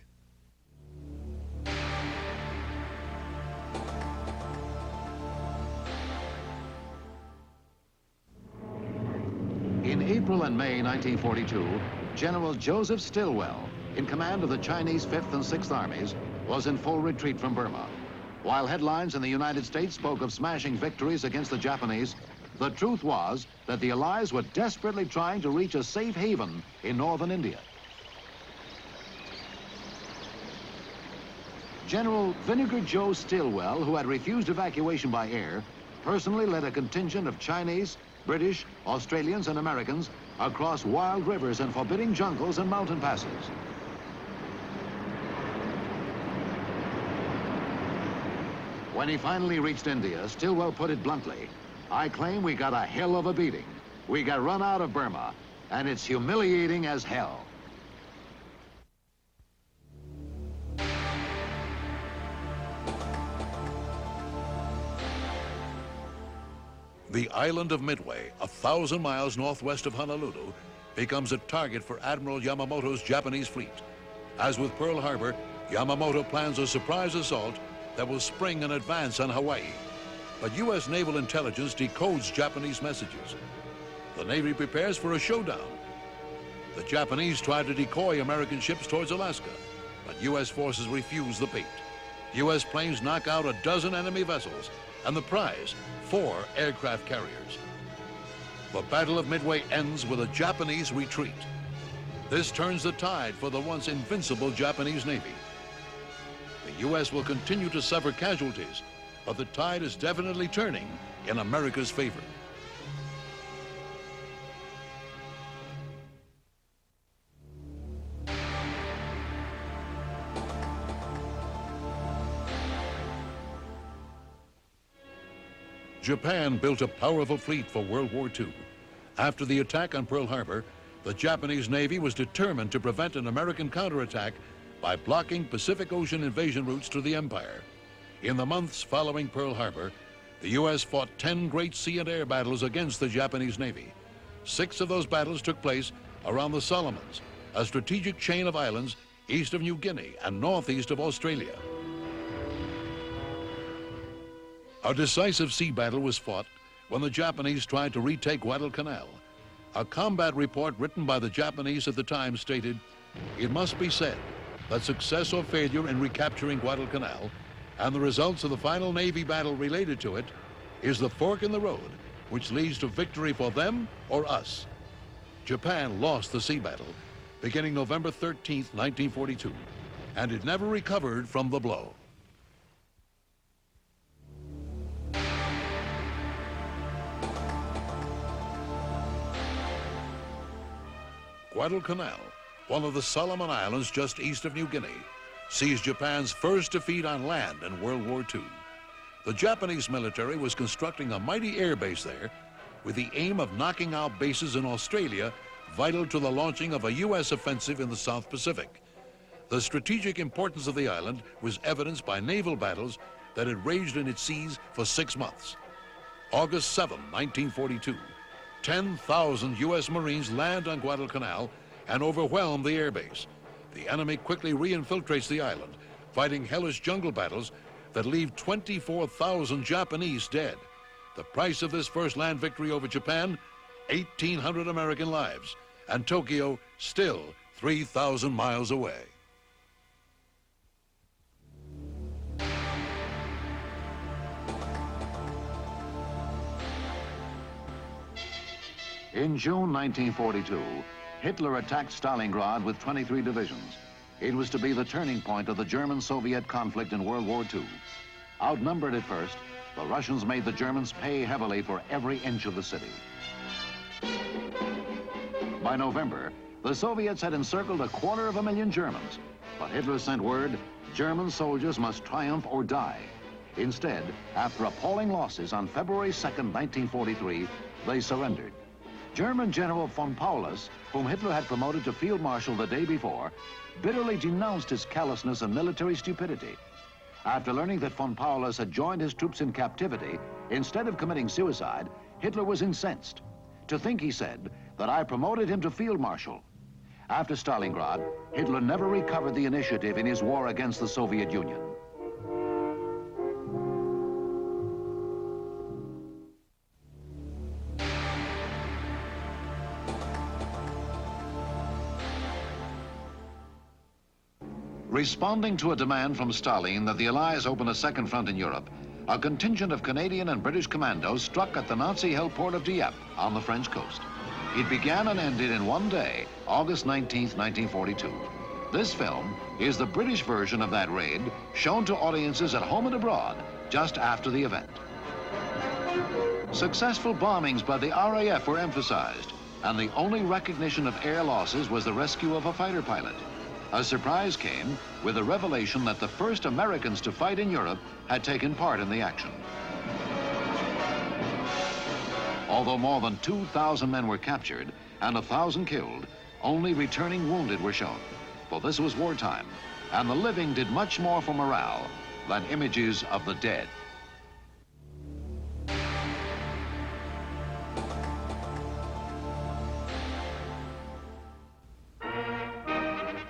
In April and May 1942, General Joseph Stilwell, in command of the Chinese 5th and 6th Armies, was in full retreat from Burma. While headlines in the United States spoke of smashing victories against the Japanese, the truth was that the Allies were desperately trying to reach a safe haven in northern India. General Vinegar Joe Stilwell, who had refused evacuation by air, personally led a contingent of Chinese, British, Australians, and Americans across wild rivers and forbidding jungles and mountain passes. When he finally reached India, Stilwell put it bluntly, "I claim we got a hell of a beating. We got run out of Burma, and it's humiliating as hell." The island of Midway, 1,000 miles northwest of Honolulu, becomes a target for Admiral Yamamoto's Japanese fleet. As with Pearl Harbor, Yamamoto plans a surprise assault that will spring an advance on Hawaii. But U.S. naval intelligence decodes Japanese messages. The Navy prepares for a showdown. The Japanese try to decoy American ships towards Alaska, but U.S. forces refuse the bait. U.S. planes knock out a dozen enemy vessels, and the prize, 4 aircraft carriers. The Battle of Midway ends with a Japanese retreat. This turns the tide for the once invincible Japanese Navy. The U.S. will continue to suffer casualties, but the tide is definitely turning in America's favor. Japan built a powerful fleet for World War II. After the attack on Pearl Harbor, the Japanese Navy was determined to prevent an American counterattack by blocking Pacific Ocean invasion routes to the empire. In the months following Pearl Harbor, the U.S. fought 10 great sea and air battles against the Japanese Navy. 6 of those battles took place around the Solomons, a strategic chain of islands east of New Guinea and northeast of Australia. A decisive sea battle was fought when the Japanese tried to retake Guadalcanal. A combat report written by the Japanese at the time stated, "It must be said that success or failure in recapturing Guadalcanal and the results of the final Navy battle related to it is the fork in the road which leads to victory for them or us." Japan lost the sea battle beginning November 13, 1942, and it never recovered from the blow. Guadalcanal, one of the Solomon Islands just east of New Guinea, sees Japan's first defeat on land in World War II. The Japanese military was constructing a mighty air base there with the aim of knocking out bases in Australia vital to the launching of a U.S. offensive in the South Pacific. The strategic importance of the island was evidenced by naval battles that had raged in its seas for 6 months. August 7, 1942, 10,000 U.S. Marines land on Guadalcanal and overwhelm the airbase. The enemy quickly re-infiltrates the island, fighting hellish jungle battles that leave 24,000 Japanese dead. The price of this first land victory over Japan, 1,800 American lives, and Tokyo still 3,000 miles away. In June 1942, Hitler attacked Stalingrad with 23 divisions. It was to be the turning point of the German-Soviet conflict in World War II. Outnumbered at first, the Russians made the Germans pay heavily for every inch of the city. By November, the Soviets had encircled 250,000 Germans, but Hitler sent word, German soldiers must triumph or die. Instead, after appalling losses on February 2nd, 1943, they surrendered. German General von Paulus, whom Hitler had promoted to Field Marshal the day before, bitterly denounced his callousness and military stupidity. After learning that von Paulus had joined his troops in captivity, instead of committing suicide, Hitler was incensed. To think, he said, that I promoted him to Field Marshal. After Stalingrad, Hitler never recovered the initiative in his war against the Soviet Union. Responding to a demand from Stalin that the Allies open a second front in Europe, a contingent of Canadian and British commandos struck at the Nazi-held port of Dieppe on the French coast. It began and ended in one day, August 19th, 1942. This film is the British version of that raid, shown to audiences at home and abroad just after the event. Successful bombings by the RAF were emphasized, and the only recognition of air losses was the rescue of a fighter pilot. A surprise came with the revelation that the first Americans to fight in Europe had taken part in the action. Although more than 2,000 men were captured and 1,000 killed, only returning wounded were shown. For this was wartime, and the living did much more for morale than images of the dead.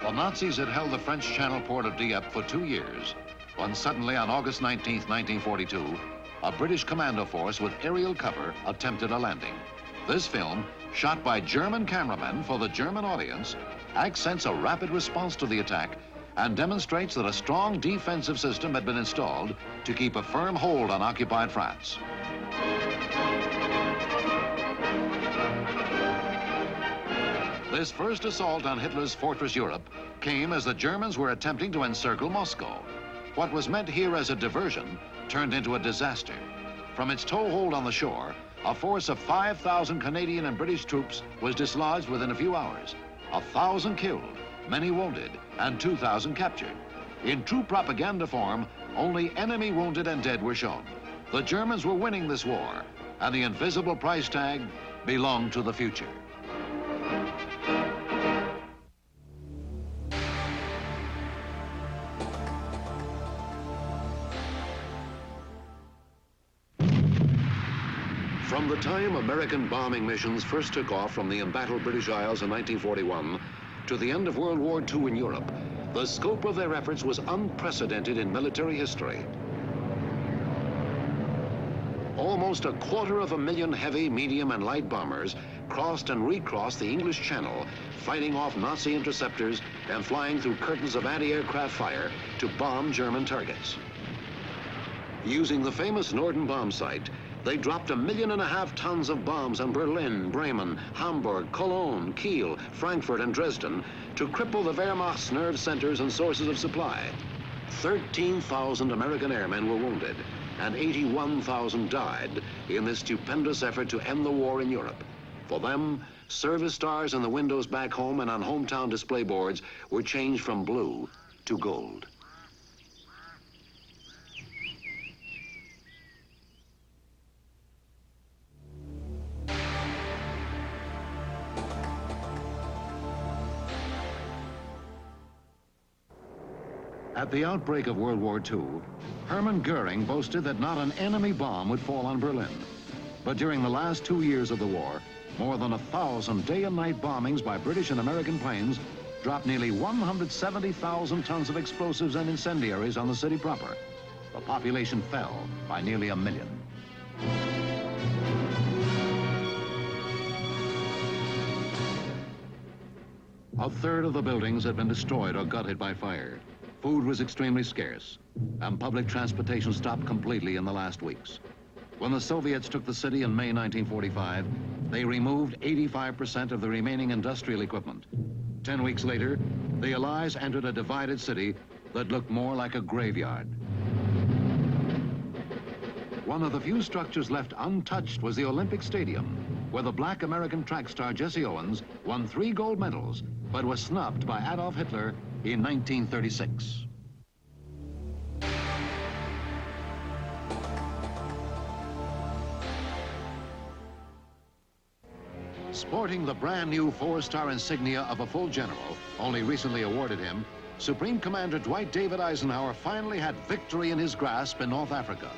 The Nazis had held the French Channel port of Dieppe for 2 years, when suddenly on August 19th, 1942, a British commando force with aerial cover attempted a landing. This film, shot by German cameramen for the German audience, accents a rapid response to the attack and demonstrates that a strong defensive system had been installed to keep a firm hold on occupied France. This first assault on Hitler's fortress Europe came as the Germans were attempting to encircle Moscow. What was meant here as a diversion turned into a disaster. From its toehold on the shore, a force of 5,000 Canadian and British troops was dislodged within a few hours. 1,000 killed, many wounded, and 2,000 captured. In true propaganda form, only enemy wounded and dead were shown. The Germans were winning this war, and the invisible price tag belonged to the future. From the time American bombing missions first took off from the embattled British Isles in 1941 to the end of World War II in Europe, the scope of their efforts was unprecedented in military history. Almost 250,000 heavy, medium, and light bombers crossed and recrossed the English Channel, fighting off Nazi interceptors and flying through curtains of anti-aircraft fire to bomb German targets. Using the famous Norden bomb site, they dropped 1.5 million tons of bombs on Berlin, Bremen, Hamburg, Cologne, Kiel, Frankfurt, and Dresden to cripple the Wehrmacht's nerve centers and sources of supply. 13,000 American airmen were wounded, and 81,000 died in this stupendous effort to end the war in Europe. For them, service stars in the windows back home and on hometown display boards were changed from blue to gold. At the outbreak of World War II, Hermann Goering boasted that not an enemy bomb would fall on Berlin. But during the last 2 years of the war, more than 1,000 day and night bombings by British and American planes dropped nearly 170,000 tons of explosives and incendiaries on the city proper. The population fell by nearly 1 million. A third of the buildings had been destroyed or gutted by fire. Food was extremely scarce, and public transportation stopped completely in the last weeks. When the Soviets took the city in May 1945, they removed 85% of the remaining industrial equipment. 10 weeks later, the Allies entered a divided city that looked more like a graveyard. One of the few structures left untouched was the Olympic Stadium, where the black American track star Jesse Owens won 3 gold medals, but was snubbed by Adolf Hitler in 1936. Sporting the brand new 4-star insignia of a full general, only recently awarded him, Supreme Commander Dwight David Eisenhower finally had victory in his grasp in North Africa.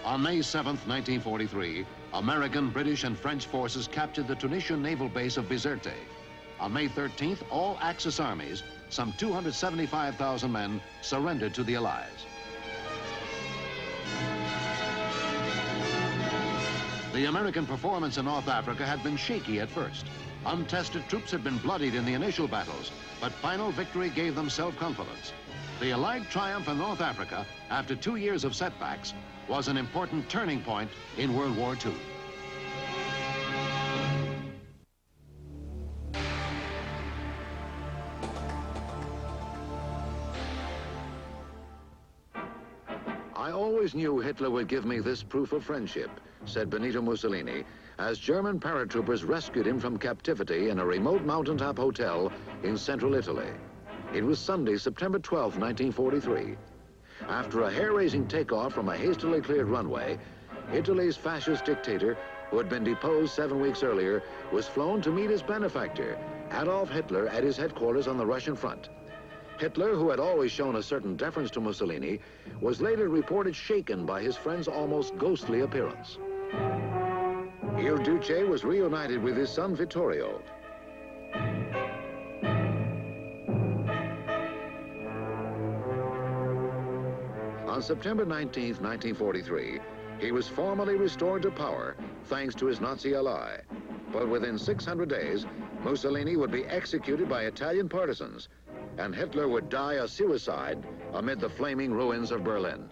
On May 7th, 1943, American, British, and French forces captured the Tunisian naval base of Bizerte. On May 13th, all Axis armies, some 275,000 men, surrendered to the Allies. The American performance in North Africa had been shaky at first. Untested troops had been bloodied in the initial battles, but final victory gave them self-confidence. The Allied triumph in North Africa, after 2 years of setbacks, was an important turning point in World War II. I always knew Hitler would give me this proof of friendship, said Benito Mussolini, as German paratroopers rescued him from captivity in a remote mountaintop hotel in central Italy. It was Sunday, September 12, 1943. After a hair-raising takeoff from a hastily cleared runway, Italy's fascist dictator, who had been deposed 7 weeks earlier, was flown to meet his benefactor, Adolf Hitler, at his headquarters on the Russian front. Hitler, who had always shown a certain deference to Mussolini, was later reported shaken by his friend's almost ghostly appearance. Il Duce was reunited with his son Vittorio. On September 19, 1943, he was formally restored to power thanks to his Nazi ally. But within 600 days, Mussolini would be executed by Italian partisans, and Hitler would die a suicide amid the flaming ruins of Berlin.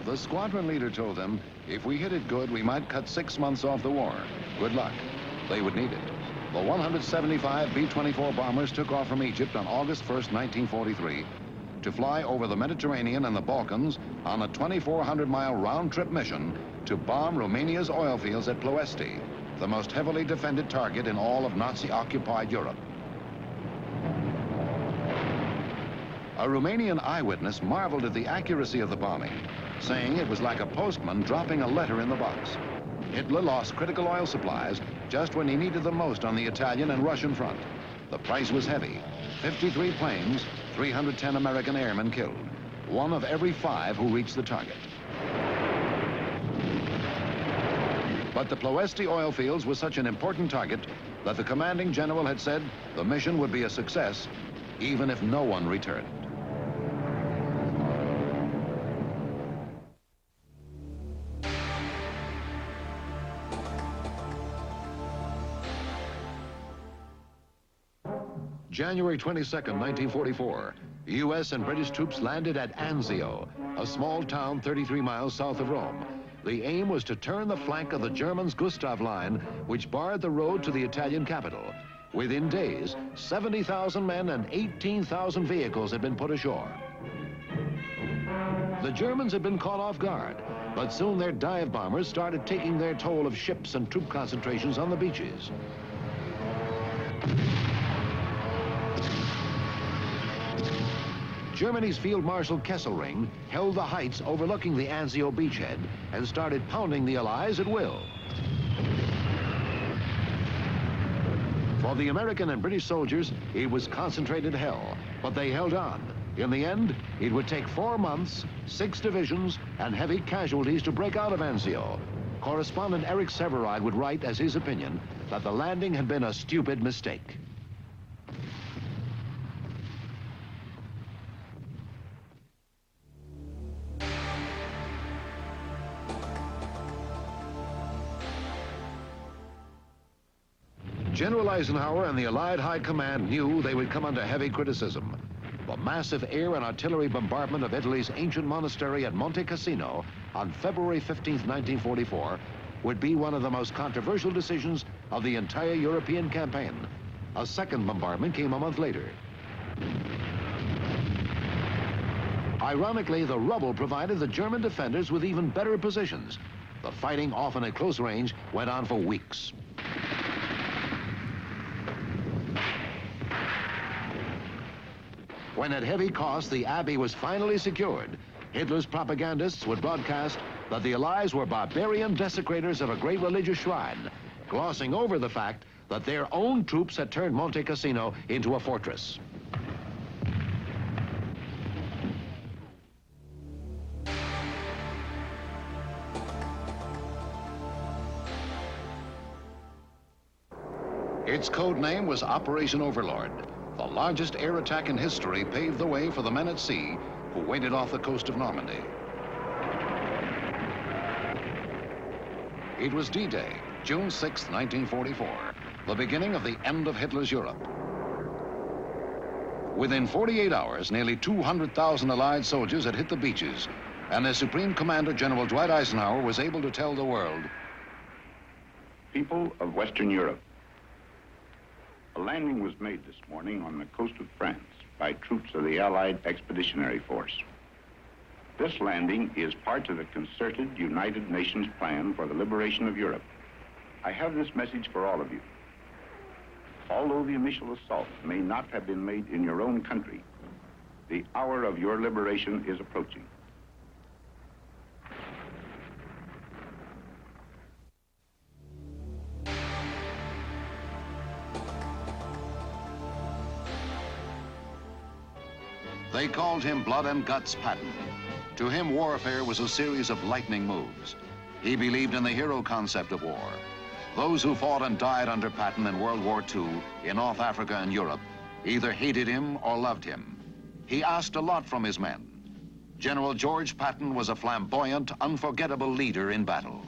The squadron leader told them, if we hit it good, we might cut 6 months off the war. Good luck. They would need it. The 175 B-24 bombers took off from Egypt on August 1st, 1943, to fly over the Mediterranean and the Balkans on a 2,400-mile round-trip mission to bomb Romania's oil fields at Ploesti, the most heavily defended target in all of Nazi-occupied Europe. A Romanian eyewitness marveled at the accuracy of the bombing, saying it was like a postman dropping a letter in the box. Hitler lost critical oil supplies just when he needed them most on the Italian and Russian front. The price was heavy. 53 planes, 310 American airmen killed. 1 of every 5 who reached the target. But the Ploesti oil fields was such an important target that the commanding general had said the mission would be a success even if no one returned. January 22nd, 1944, U.S. and British troops landed at Anzio, a small town 33 miles south of Rome. The aim was to turn the flank of the Germans' Gustav Line, which barred the road to the Italian capital. Within days, 70,000 men and 18,000 vehicles had been put ashore. The Germans had been caught off guard, but soon their dive bombers started taking their toll of ships and troop concentrations on the beaches. Germany's Field Marshal Kesselring held the heights overlooking the Anzio beachhead and started pounding the Allies at will. For the American and British soldiers, it was concentrated hell, but they held on. In the end, it would take 4 months, 6 divisions, and heavy casualties to break out of Anzio. Correspondent Eric Severide would write as his opinion that the landing had been a stupid mistake. General Eisenhower and the Allied High Command knew they would come under heavy criticism. The massive air and artillery bombardment of Italy's ancient monastery at Monte Cassino on February 15, 1944, would be one of the most controversial decisions of the entire European campaign. A second bombardment came a month later. Ironically, the rubble provided the German defenders with even better positions. The fighting, often at close range, went on for weeks. When at heavy cost the Abbey was finally secured, Hitler's propagandists would broadcast that the Allies were barbarian desecrators of a great religious shrine, glossing over the fact that their own troops had turned Monte Cassino into a fortress. Its code name was Operation Overlord. The largest air attack in history paved the way for the men at sea who waited off the coast of Normandy. It was D-Day, June 6, 1944, the beginning of the end of Hitler's Europe. Within 48 hours, nearly 200,000 Allied soldiers had hit the beaches, and their Supreme Commander, General Dwight Eisenhower, was able to tell the world, "People of Western Europe, a landing was made this morning on the coast of France by troops of the Allied Expeditionary Force. This landing is part of the concerted United Nations plan for the liberation of Europe. I have this message for all of you. Although the initial assault may not have been made in your own country, the hour of your liberation is approaching. They called him Blood and Guts Patton. To him, warfare was a series of lightning moves. He believed in the hero concept of war. Those who fought and died under Patton in World War II in North Africa and Europe either hated him or loved him. He asked a lot from his men. General George Patton was a flamboyant, unforgettable leader in battle.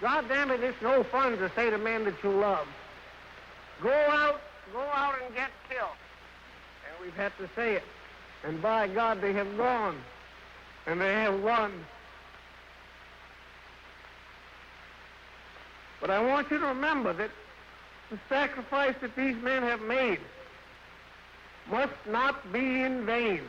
God damn it, it's no fun to say to men that you love, go out and get killed. And we've had to say it. And by God, they have gone. And they have won. But I want you to remember that the sacrifice that these men have made must not be in vain.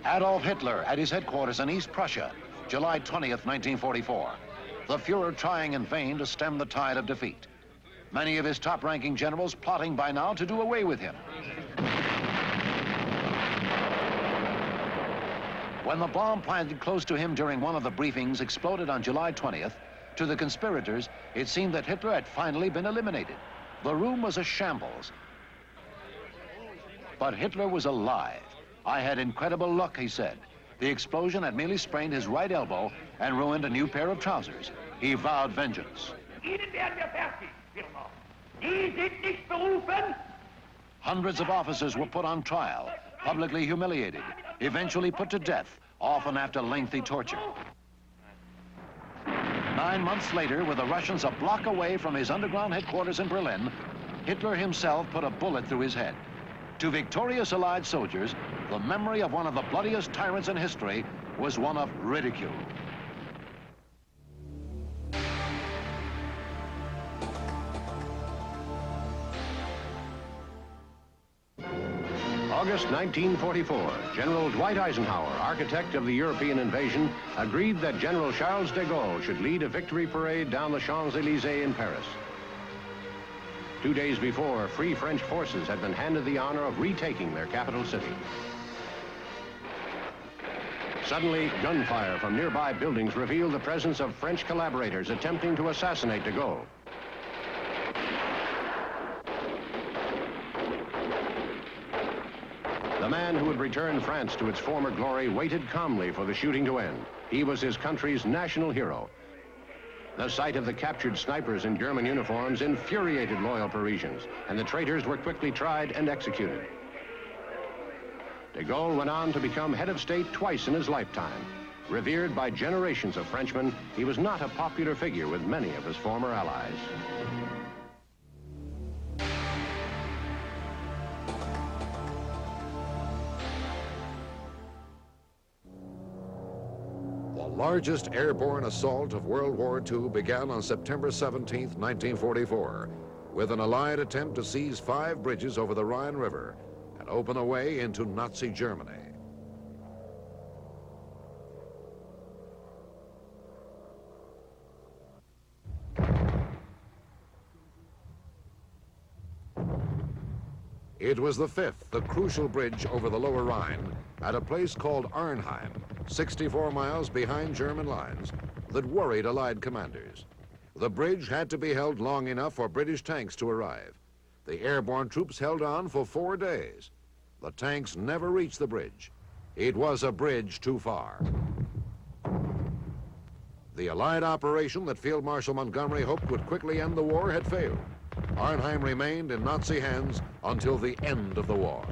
Adolf Hitler at his headquarters in East Prussia, July 20th, 1944. The Fuhrer trying in vain to stem the tide of defeat. Many of his top-ranking generals plotting by now to do away with him. When the bomb planted close to him during one of the briefings exploded on July 20th, to the conspirators, it seemed that Hitler had finally been eliminated. The room was a shambles. But Hitler was alive. I had incredible luck, he said. The explosion had merely sprained his right elbow and ruined a new pair of trousers. He vowed vengeance. Hundreds of officers were put on trial, publicly humiliated, eventually put to death, often after lengthy torture. 9 months later, with the Russians a block away from his underground headquarters in Berlin, Hitler himself put a bullet through his head. To victorious Allied soldiers, the memory of one of the bloodiest tyrants in history was one of ridicule. August 1944, General Dwight Eisenhower, architect of the European invasion, agreed that General Charles de Gaulle should lead a victory parade down the Champs-Élysées in Paris. 2 days before, Free French forces had been handed the honor of retaking their capital city. Suddenly, gunfire from nearby buildings revealed the presence of French collaborators attempting to assassinate de Gaulle. The man who had returned France to its former glory waited calmly for the shooting to end. He was his country's national hero. The sight of the captured snipers in German uniforms infuriated loyal Parisians, and the traitors were quickly tried and executed. De Gaulle went on to become head of state twice in his lifetime. Revered by generations of Frenchmen, he was not a popular figure with many of his former allies. The largest airborne assault of World War II began on September 17, 1944, with an Allied attempt to seize 5 bridges over the Rhine River and open a way into Nazi Germany. It was the 5th, the crucial bridge over the Lower Rhine, at a place called Arnhem, 64 miles behind German lines, that worried Allied commanders. The bridge had to be held long enough for British tanks to arrive. The airborne troops held on for 4 days. The tanks never reached the bridge. It was a bridge too far. The Allied operation that Field Marshal Montgomery hoped would quickly end the war had failed. Arnhem remained in Nazi hands until the end of the war.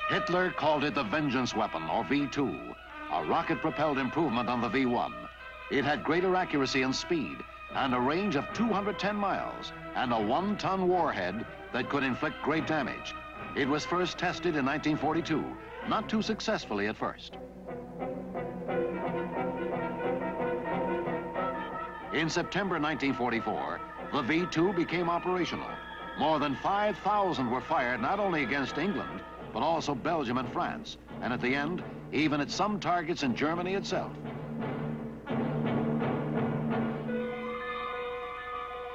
Hitler called it the Vengeance Weapon, or V-2, a rocket-propelled improvement on the V-1. It had greater accuracy and speed, and a range of 210 miles, and a 1-ton warhead that could inflict great damage. It was first tested in 1942, not too successfully at first. In September 1944, the V-2 became operational. More than 5,000 were fired not only against England, but also Belgium and France, and at the end, even at some targets in Germany itself.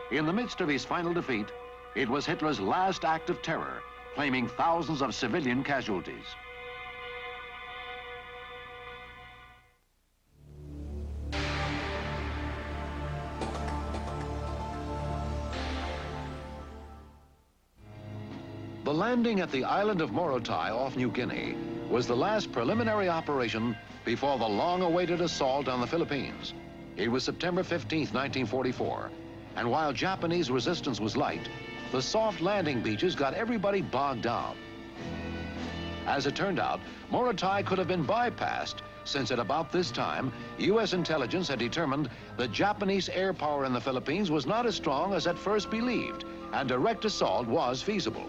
In the midst of his final defeat, it was Hitler's last act of terror, claiming thousands of civilian casualties. The landing at the island of Morotai off New Guinea was the last preliminary operation before the long-awaited assault on the Philippines. It was September 15, 1944, and while Japanese resistance was light, the soft landing beaches got everybody bogged down. As it turned out, Morotai could have been bypassed, since at about this time, U.S. intelligence had determined that Japanese air power in the Philippines was not as strong as at first believed, and direct assault was feasible.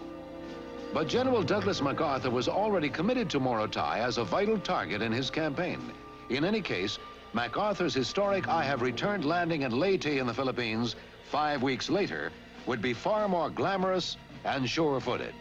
But General Douglas MacArthur was already committed to Morotai as a vital target in his campaign. In any case, MacArthur's historic "I have returned" landing at Leyte in the Philippines 5 weeks later would be far more glamorous and sure-footed.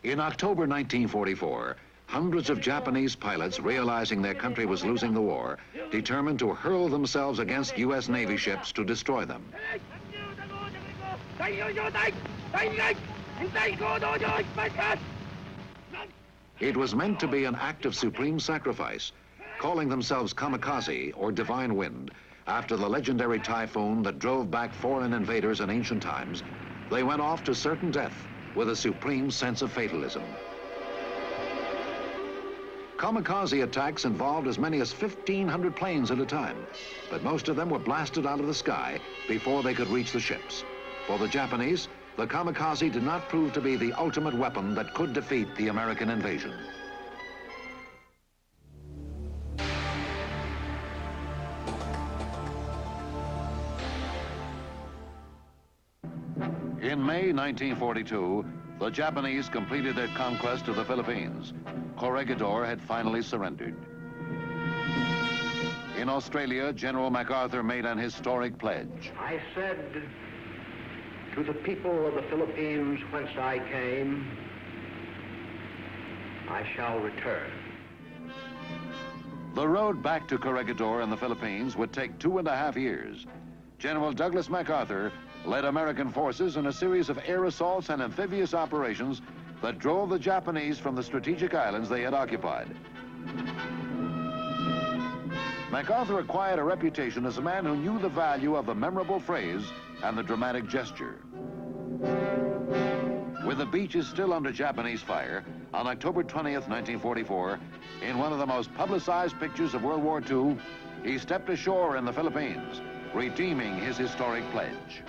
In October 1944, hundreds of Japanese pilots, realizing their country was losing the war, determined to hurl themselves against U.S. Navy ships to destroy them. It was meant to be an act of supreme sacrifice, calling themselves kamikaze, or divine wind, after the legendary typhoon that drove back foreign invaders in ancient times. They went off to certain death with a supreme sense of fatalism. Kamikaze attacks involved as many as 1,500 planes at a time, but most of them were blasted out of the sky before they could reach the ships. For the Japanese, the kamikaze did not prove to be the ultimate weapon that could defeat the American invasion. In May 1942, the Japanese completed their conquest of the Philippines. Corregidor had finally surrendered. In Australia, General MacArthur made an historic pledge. I said to the people of the Philippines whence I came, I shall return. The road back to Corregidor in the Philippines would take 2.5 years. General Douglas MacArthur led American forces in a series of air assaults and amphibious operations that drove the Japanese from the strategic islands they had occupied. MacArthur acquired a reputation as a man who knew the value of the memorable phrase and the dramatic gesture. With the beaches still under Japanese fire, on October 20th, 1944, in one of the most publicized pictures of World War II, he stepped ashore in the Philippines, redeeming his historic pledge.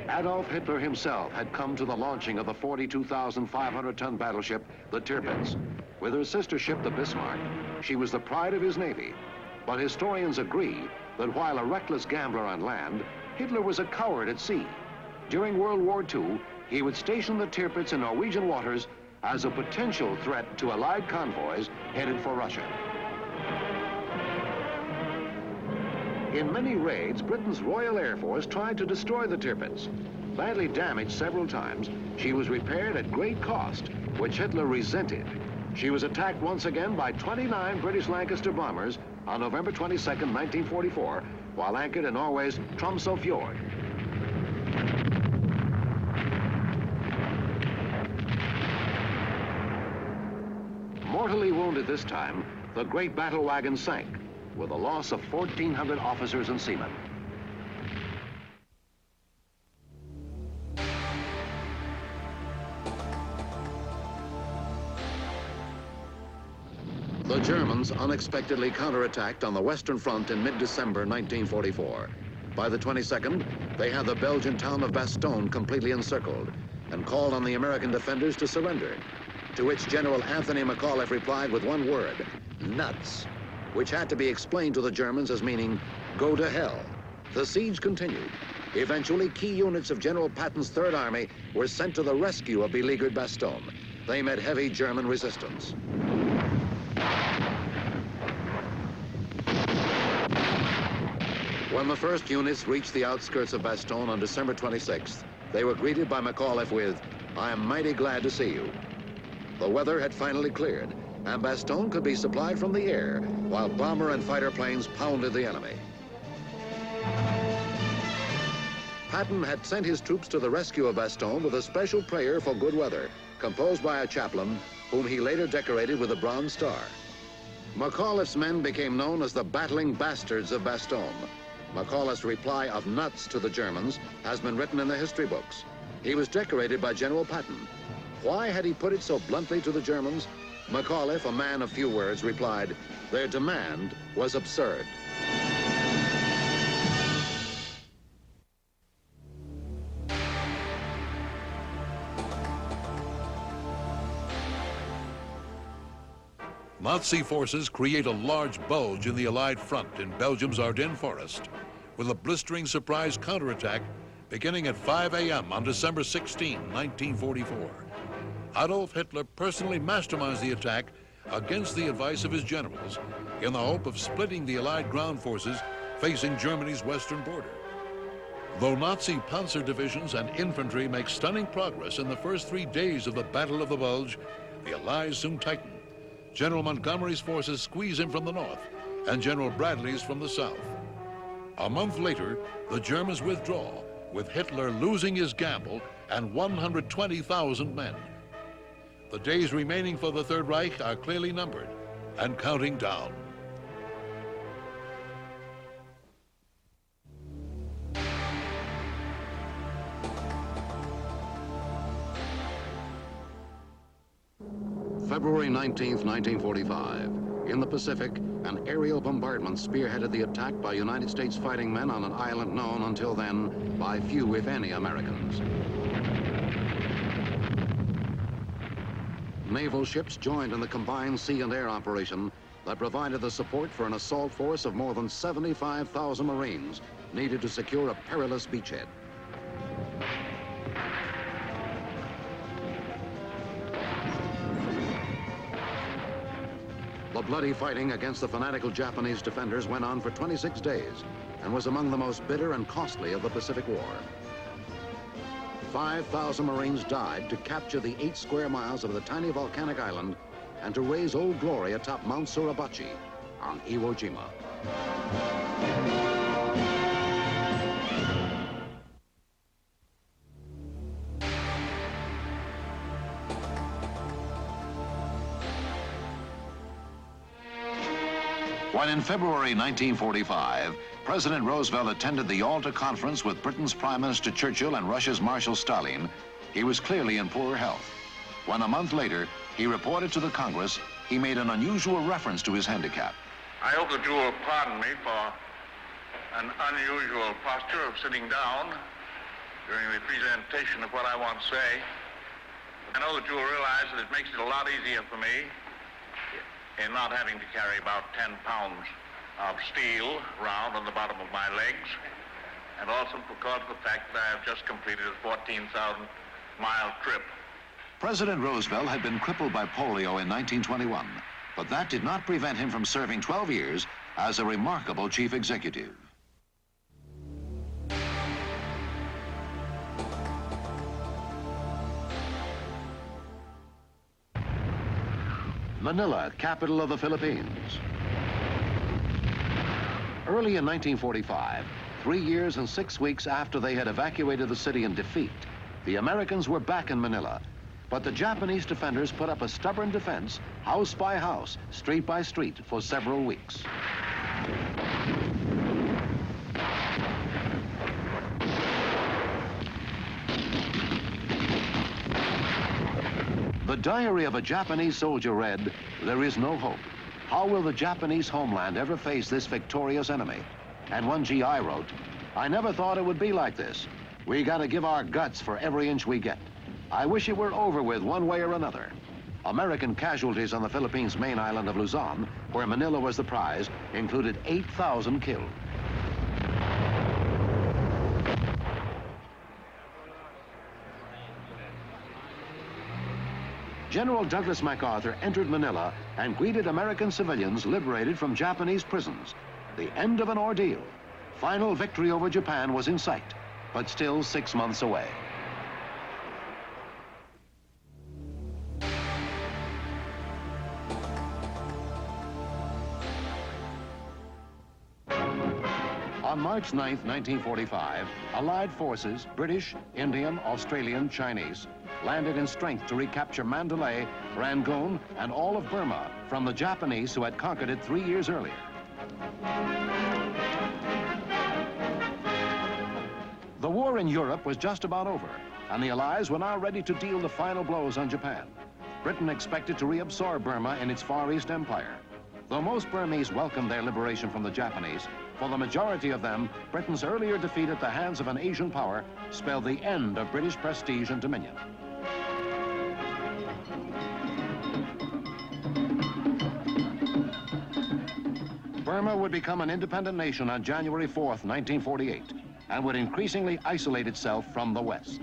Adolf Hitler himself had come to the launching of the 42,500-ton battleship, the Tirpitz. With her sister ship, the Bismarck, she was the pride of his navy. But historians agree that while a reckless gambler on land, Hitler was a coward at sea. During World War II, he would station the Tirpitz in Norwegian waters as a potential threat to Allied convoys headed for Russia. In many raids, Britain's Royal Air Force tried to destroy the Tirpitz. Badly damaged several times, she was repaired at great cost, which Hitler resented. She was attacked once again by 29 British Lancaster bombers on November 22nd, 1944, while anchored in Norway's Tromsø Fjord. Mortally wounded this time, the great battle wagon sank, with a loss of 1,400 officers and seamen. The Germans unexpectedly counterattacked on the Western Front in mid-December 1944. By the 22nd, they had the Belgian town of Bastogne completely encircled and called on the American defenders to surrender, to which General Anthony McAuliffe replied with one word, nuts, which had to be explained to the Germans as meaning, go to hell. The siege continued. Eventually, key units of General Patton's Third Army were sent to the rescue of beleaguered Bastogne. They met heavy German resistance. When the first units reached the outskirts of Bastogne on December 26th, they were greeted by McAuliffe with, I am mighty glad to see you. The weather had finally cleared, and Bastogne could be supplied from the air, while bomber and fighter planes pounded the enemy. Patton had sent his troops to the rescue of Bastogne with a special prayer for good weather, composed by a chaplain, whom he later decorated with a Bronze Star. McAuliffe's men became known as the Battling Bastards of Bastogne. McAuliffe's reply of nuts to the Germans has been written in the history books. He was decorated by General Patton. Why had he put it so bluntly to the Germans? McAuliffe, a man of few words, replied, their demand was absurd. Nazi forces create a large bulge in the Allied front in Belgium's Ardennes forest, with a blistering surprise counterattack beginning at 5 a.m. on December 16, 1944. Adolf Hitler personally masterminds the attack against the advice of his generals in the hope of splitting the Allied ground forces facing Germany's western border. Though Nazi panzer divisions and infantry make stunning progress in the first 3 days of the Battle of the Bulge, the Allies soon tighten. General Montgomery's forces squeeze in from the north, and General Bradley's from the south. A month later, the Germans withdraw, with Hitler losing his gamble and 120,000 men. The days remaining for the Third Reich are clearly numbered and counting down. February 19th, 1945. In the Pacific, an aerial bombardment spearheaded the attack by United States fighting men on an island known until then by few, if any, Americans. naval ships joined in the combined sea and air operation that provided the support for an assault force of more than 75,000 Marines needed to secure a perilous beachhead. The bloody fighting against the fanatical Japanese defenders went on for 26 days and was among the most bitter and costly of the Pacific War. 5,000 Marines died to capture the 8 square miles of the tiny volcanic island and to raise Old Glory atop Mount Suribachi on Iwo Jima. When in February 1945, President Roosevelt attended the Yalta Conference with Britain's Prime Minister Churchill and Russia's Marshal Stalin, he was clearly in poor health. When a month later, he reported to the Congress, he made an unusual reference to his handicap. I hope that you will pardon me for an unusual posture of sitting down during the presentation of what I want to say. I know that you will realize that it makes it a lot easier for me in not having to carry about 10 pounds of steel round on the bottom of my legs, and also because of the fact that I have just completed a 14,000-mile trip. President Roosevelt had been crippled by polio in 1921, but that did not prevent him from serving 12 years as a remarkable chief executive. Manila, capital of the Philippines. Early in 1945, 3 years and 6 weeks after they had evacuated the city in defeat, the Americans were back in Manila. But the Japanese defenders put up a stubborn defense, house by house, street by street, for several weeks. The diary of a Japanese soldier read, "There is no hope. How will the Japanese homeland ever face this victorious enemy?" And one GI wrote, "I never thought it would be like this. We got to give our guts for every inch we get. I wish it were over with one way or another." American casualties on the Philippines' main island of Luzon, where Manila was the prize, included 8,000 killed. General Douglas MacArthur entered Manila and greeted American civilians liberated from Japanese prisons. The end of an ordeal. Final victory over Japan was in sight, but still 6 months away. On March 9th, 1945, Allied forces, British, Indian, Australian, Chinese, landed in strength to recapture Mandalay, Rangoon, and all of Burma from the Japanese who had conquered it 3 years earlier. The war in Europe was just about over, and the Allies were now ready to deal the final blows on Japan. Britain expected to reabsorb Burma in its Far East Empire. Though most Burmese welcomed their liberation from the Japanese, for the majority of them, Britain's earlier defeat at the hands of an Asian power spelled the end of British prestige and dominion. Burma would become an independent nation on January 4th, 1948, and would increasingly isolate itself from the West.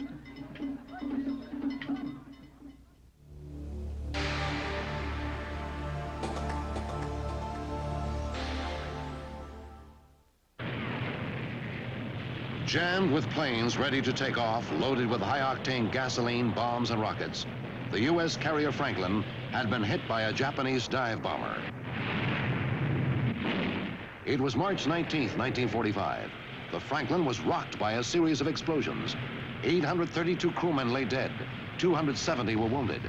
Jammed with planes ready to take off, loaded with high-octane gasoline, bombs, and rockets, the U.S. carrier Franklin had been hit by a Japanese dive bomber. It was March 19th, 1945. The Franklin was rocked by a series of explosions. 832 crewmen lay dead. 270 were wounded.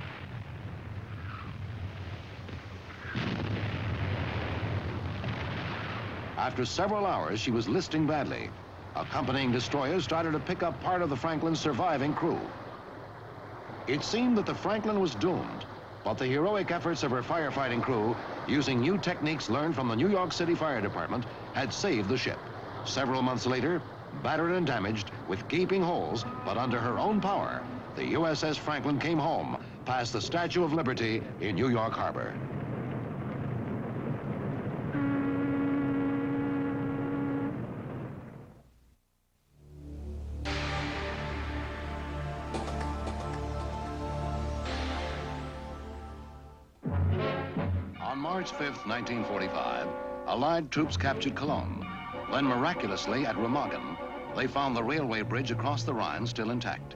After several hours, she was listing badly. Accompanying destroyers started to pick up part of the Franklin's surviving crew. It seemed that the Franklin was doomed, but the heroic efforts of her firefighting crew, using new techniques learned from the New York City Fire Department, had saved the ship. Several months later, battered and damaged, with gaping holes, but under her own power, the USS Franklin came home, past the Statue of Liberty in New York Harbor. On March 5th, 1945, Allied troops captured Cologne. Then miraculously at Remagen, they found the railway bridge across the Rhine still intact.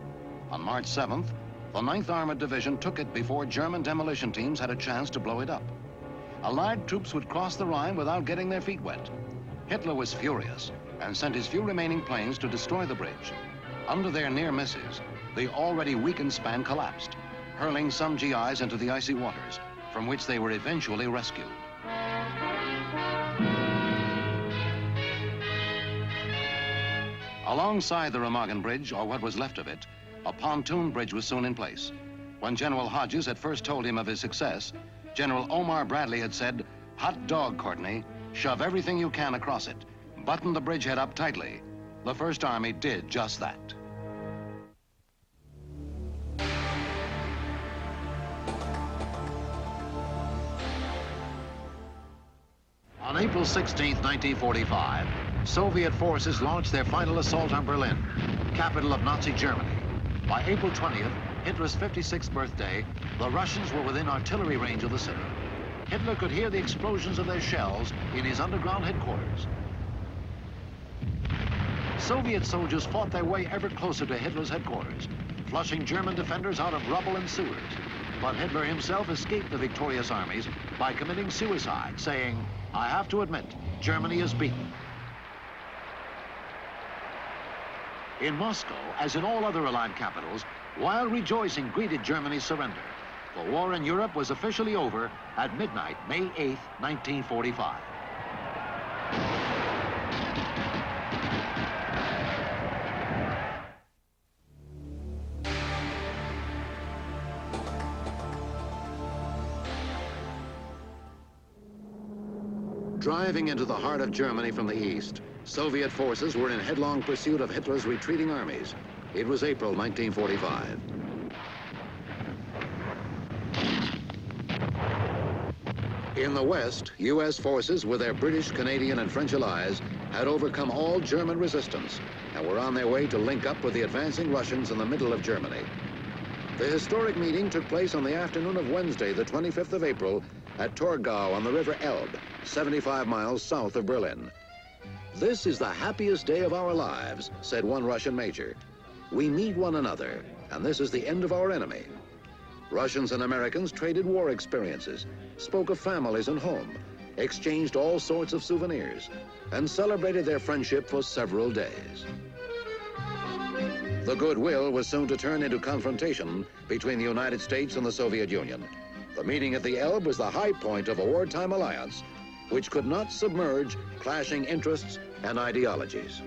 On March 7th, the 9th Armored Division took it before German demolition teams had a chance to blow it up. Allied troops would cross the Rhine without getting their feet wet. Hitler was furious and sent his few remaining planes to destroy the bridge. Under their near misses, the already weakened span collapsed, hurling some GIs into the icy waters, from which they were eventually rescued. Alongside the Remagen Bridge, or what was left of it, a pontoon bridge was soon in place. When General Hodges had first told him of his success, General Omar Bradley had said, "Hot dog, Courtney. Shove everything you can across it. Button the bridgehead up tightly." The First Army did just that. On April 16, 1945, Soviet forces launched their final assault on Berlin, capital of Nazi Germany. By April 20th, Hitler's 56th birthday, the Russians were within artillery range of the city. Hitler could hear the explosions of their shells in his underground headquarters. Soviet soldiers fought their way ever closer to Hitler's headquarters, flushing German defenders out of rubble and sewers. But Hitler himself escaped the victorious armies by committing suicide, saying, "I have to admit, Germany is beaten." In Moscow, as in all other Allied capitals, wild rejoicing greeted Germany's surrender. The war in Europe was officially over at midnight, May 8, 1945. Driving into the heart of Germany from the east, Soviet forces were in headlong pursuit of Hitler's retreating armies. It was April 1945. In the west, U.S. forces with their British, Canadian, and French allies had overcome all German resistance and were on their way to link up with the advancing Russians in the middle of Germany. The historic meeting took place on the afternoon of Wednesday, the 25th of April, at Torgau on the River Elbe, 75 miles south of Berlin. "This is the happiest day of our lives," said one Russian major. "We meet one another, and this is the end of our enemy." Russians and Americans traded war experiences, spoke of families and home, exchanged all sorts of souvenirs, and celebrated their friendship for several days. The goodwill was soon to turn into confrontation between the United States and the Soviet Union. The meeting at the Elbe was the high point of a wartime alliance, which could not submerge clashing interests and ideologies.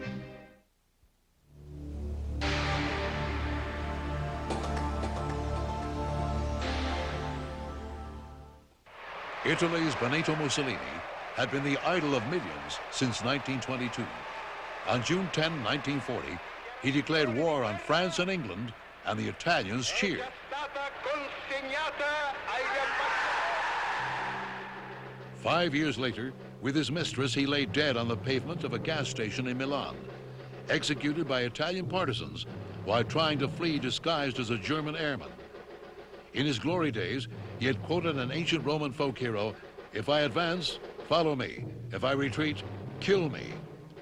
Italy's Benito Mussolini had been the idol of millions since 1922. On June 10, 1940, he declared war on France and England, and the Italians cheered. 5 years later, with his mistress, he lay dead on the pavement of a gas station in Milan, executed by Italian partisans while trying to flee disguised as a German airman. In his glory days, he had quoted an ancient Roman folk hero, "If I advance, follow me. If I retreat, kill me."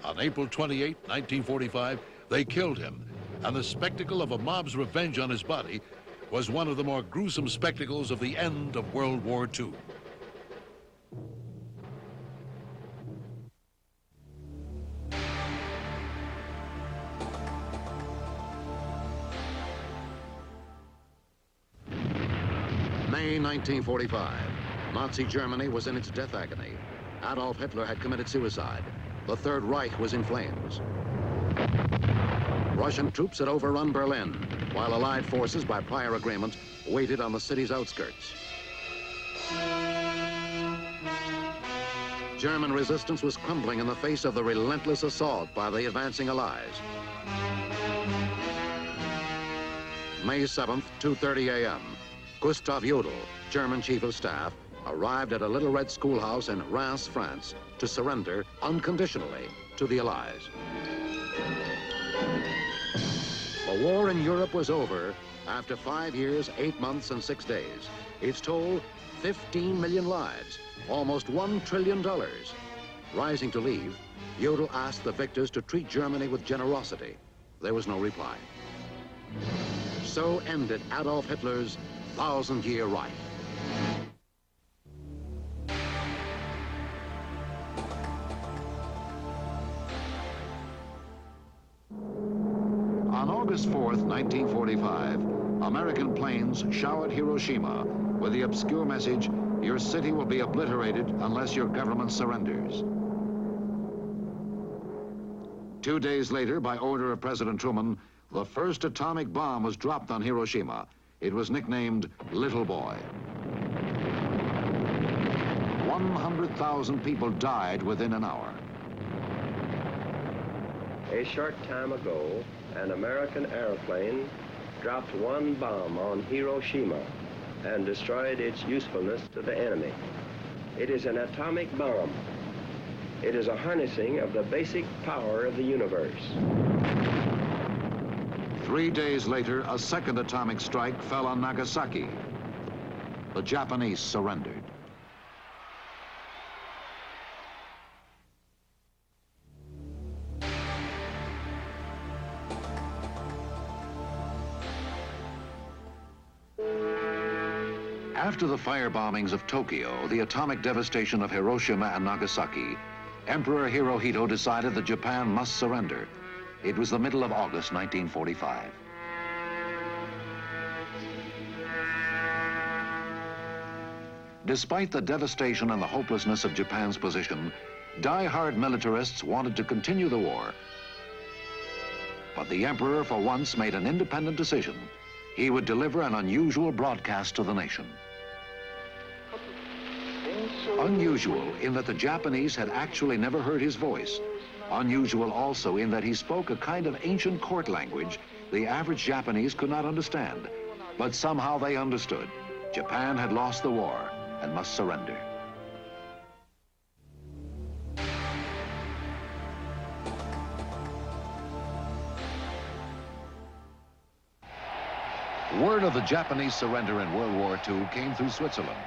On April 28, 1945, they killed him, and the spectacle of a mob's revenge on his body was one of the more gruesome spectacles of the end of World War II. May 1945. Nazi Germany was in its death agony. Adolf Hitler had committed suicide. The Third Reich was in flames. Russian troops had overrun Berlin, while Allied forces, by prior agreement, waited on the city's outskirts. German resistance was crumbling in the face of the relentless assault by the advancing Allies. May 7th, 2:30 a.m. Gustav Jodl, German Chief of Staff, arrived at a little red schoolhouse in Reims, France, to surrender unconditionally to the Allies. The war in Europe was over after 5 years, 8 months, and 6 days. Its toll, 15 million lives, almost $1 trillion. Rising to leave, Jodl asked the victors to treat Germany with generosity. There was no reply. So ended Adolf Hitler's 1,000-year Reich. On August 4th, 1945, American planes showered Hiroshima with the obscure message, "Your city will be obliterated unless your government surrenders." 2 days later, by order of President Truman, the first atomic bomb was dropped on Hiroshima. It was nicknamed Little Boy. 100,000 people died within an hour. A short time ago, an American airplane dropped one bomb on Hiroshima and destroyed its usefulness to the enemy. It is an atomic bomb. It is a harnessing of the basic power of the universe. 3 days later, a second atomic strike fell on Nagasaki. The Japanese surrendered. After the firebombings of Tokyo, the atomic devastation of Hiroshima and Nagasaki, Emperor Hirohito decided that Japan must surrender. It was the middle of August 1945. Despite the devastation and the hopelessness of Japan's position, die-hard militarists wanted to continue the war. But the Emperor, for once, made an independent decision. He would deliver an unusual broadcast to the nation. Unusual in that the Japanese had actually never heard his voice. Unusual also in that he spoke a kind of ancient court language the average Japanese could not understand. But somehow they understood. Japan had lost the war and must surrender. Word of the Japanese surrender in World War II came through Switzerland.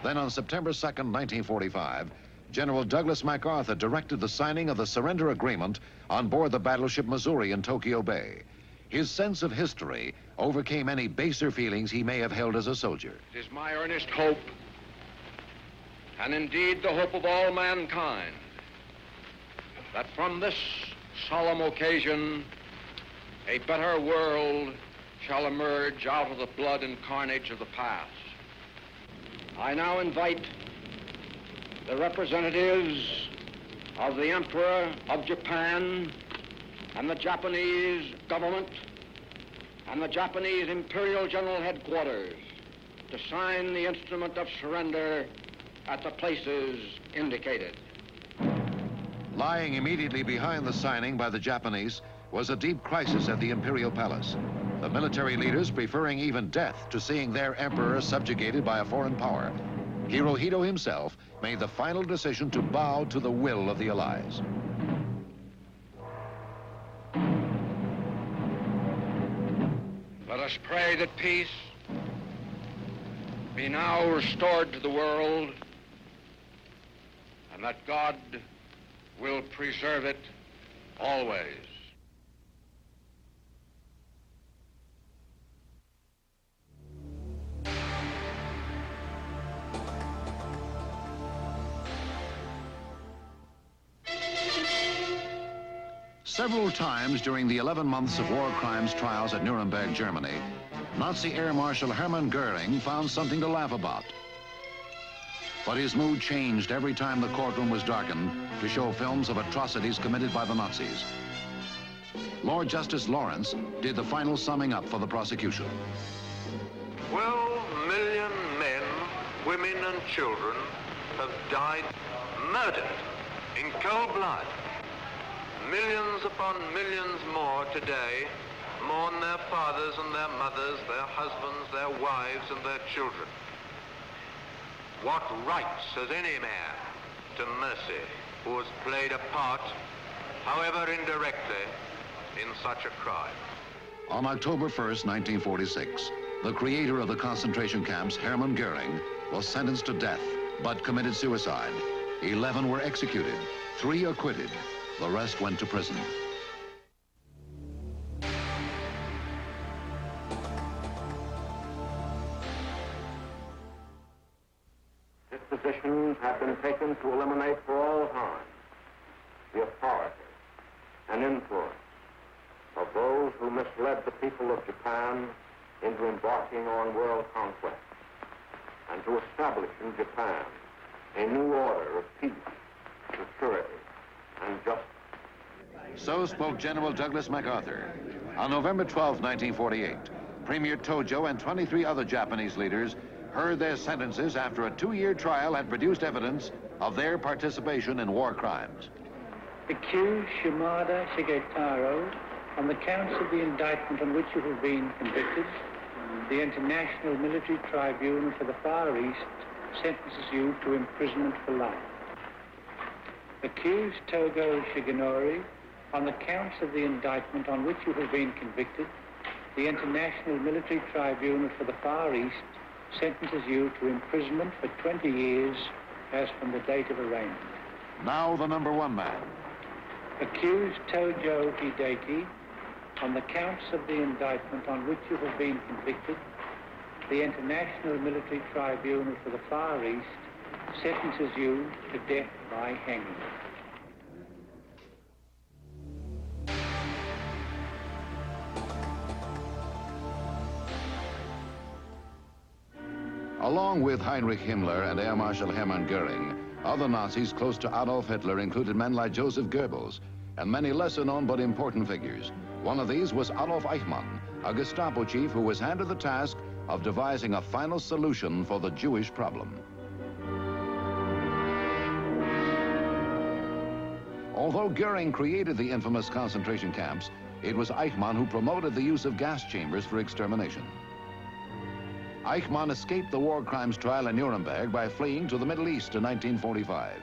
Then on September 2nd, 1945, General Douglas MacArthur directed the signing of the surrender agreement on board the battleship Missouri in Tokyo Bay. His sense of history overcame any baser feelings he may have held as a soldier. It is my earnest hope, and indeed the hope of all mankind, that from this solemn occasion, a better world shall emerge out of the blood and carnage of the past. I now invite the representatives of the Emperor of Japan and the Japanese government and the Japanese Imperial General Headquarters to sign the instrument of surrender at the places indicated. Lying immediately behind the signing by the Japanese was a deep crisis at the Imperial Palace. The military leaders preferring even death to seeing their emperor subjugated by a foreign power. Hirohito himself made the final decision to bow to the will of the Allies. Let us pray that peace be now restored to the world and that God will preserve it always. Several times during the 11 months of war crimes trials at Nuremberg, Germany, Nazi Air Marshal Hermann Goering found something to laugh about. But his mood changed every time the courtroom was darkened to show films of atrocities committed by the Nazis. Lord Justice Lawrence did the final summing up for the prosecution. 12 million men, women and children have died murdered in cold blood. Millions upon millions more today mourn their fathers and their mothers, their husbands, their wives, and their children. What rights has any man to mercy who has played a part, however indirectly, in such a crime? On October 1st, 1946, the creator of the concentration camps, Hermann Goering, was sentenced to death, but committed suicide. 11 were executed, 3 acquitted. The rest went to prison. Dispositions have been taken to eliminate for all time the authority and influence of those who misled the people of Japan into embarking on world conquest, and to establish in Japan a new order of peace, security, and justice. So spoke General Douglas MacArthur. On November 12, 1948, Premier Tojo and 23 other Japanese leaders heard their sentences after a 2-year trial had produced evidence of their participation in war crimes. Accused Shimada Shigetaro, on the counts of the indictment on which you have been convicted, the International Military Tribunal for the Far East sentences you to imprisonment for life. Accused Togo Shigenori, on the counts of the indictment on which you have been convicted, the International Military Tribunal for the Far East sentences you to imprisonment for 20 years as from the date of arraignment. Now the number 1 man. Accused Tojo Hideki, on the counts of the indictment on which you have been convicted, the International Military Tribunal for the Far East sentences you to death by hanging. Along with Heinrich Himmler and Air Marshal Hermann Goering, other Nazis close to Adolf Hitler included men like Joseph Goebbels and many lesser-known but important figures. One of these was Adolf Eichmann, a Gestapo chief who was handed the task of devising a final solution for the Jewish problem. Although Goering created the infamous concentration camps, it was Eichmann who promoted the use of gas chambers for extermination. Eichmann escaped the war crimes trial in Nuremberg by fleeing to the Middle East in 1945.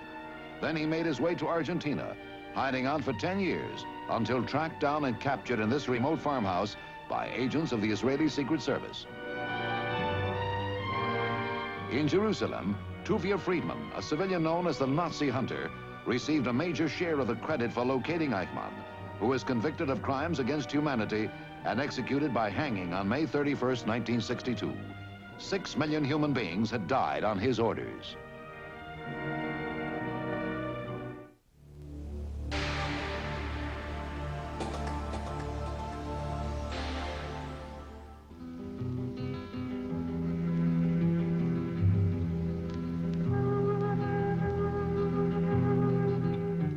Then he made his way to Argentina, hiding out for 10 years until tracked down and captured in this remote farmhouse by agents of the Israeli Secret Service. In Jerusalem, Tuvia Friedman, a civilian known as the Nazi Hunter, received a major share of the credit for locating Eichmann, who was convicted of crimes against humanity and executed by hanging on May 31st, 1962. 6 million human beings had died on his orders.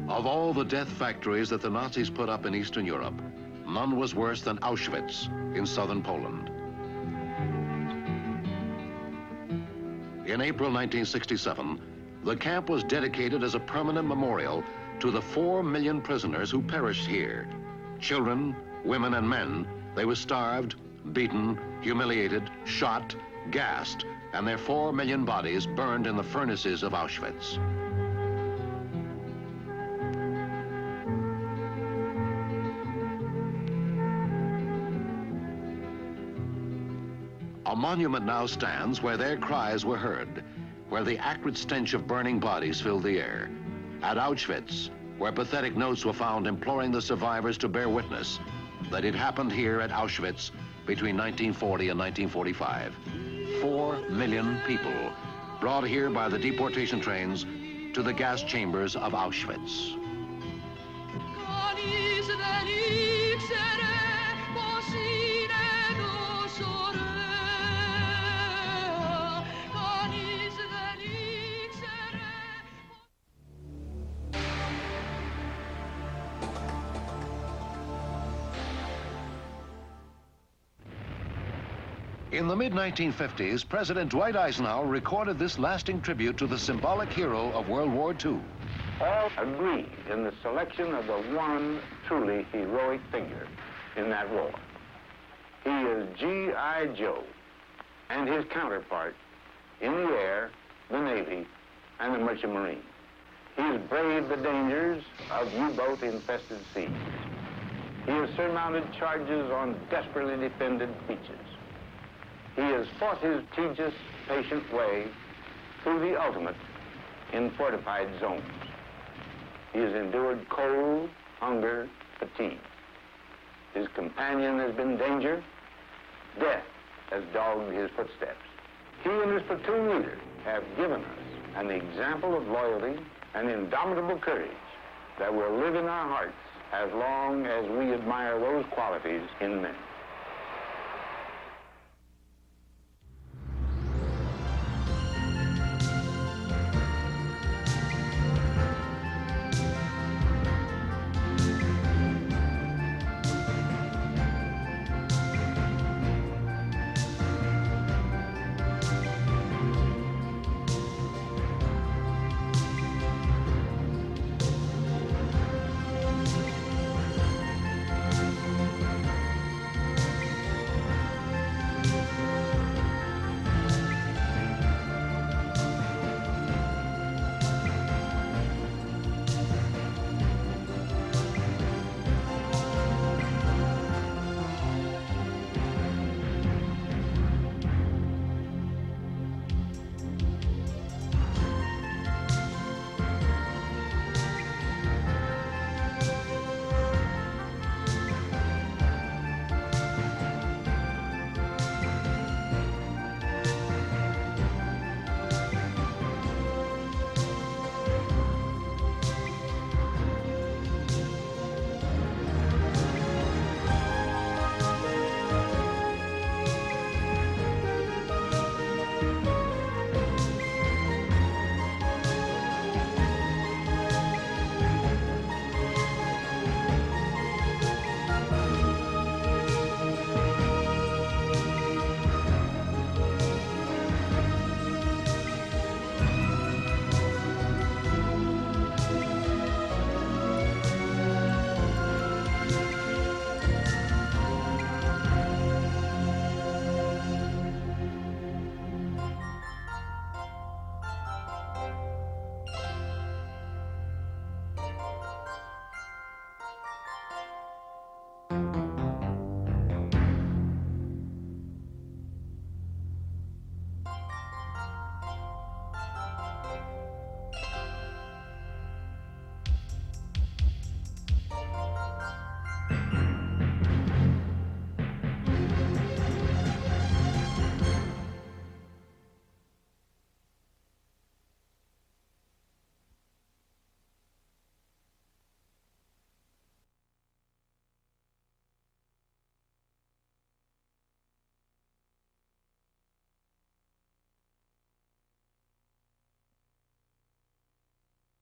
Of all the death factories that the Nazis put up in Eastern Europe, none was worse than Auschwitz in southern Poland. In April 1967, the camp was dedicated as a permanent memorial to the 4 million prisoners who perished here. Children, women, and men, they were starved, beaten, humiliated, shot, gassed, and their 4 million bodies burned in the furnaces of Auschwitz. A monument now stands where their cries were heard, where the acrid stench of burning bodies filled the air. At Auschwitz, where pathetic notes were found imploring the survivors to bear witness that it happened here at Auschwitz between 1940 and 1945. 4 million people brought here by the deportation trains to the gas chambers of Auschwitz. In the mid-1950s, President Dwight Eisenhower recorded this lasting tribute to the symbolic hero of World War II. All agreed in the selection of the one truly heroic figure in that war. He is G.I. Joe, and his counterpart in the air, the Navy, and the Merchant Marine. He has braved the dangers of U-boat infested seas. He has surmounted charges on desperately defended beaches. He has fought his tedious, patient way through the ultimate in fortified zones. He has endured cold, hunger, fatigue. His companion has been danger. Death has dogged his footsteps. He and his platoon leader have given us an example of loyalty and indomitable courage that will live in our hearts as long as we admire those qualities in men.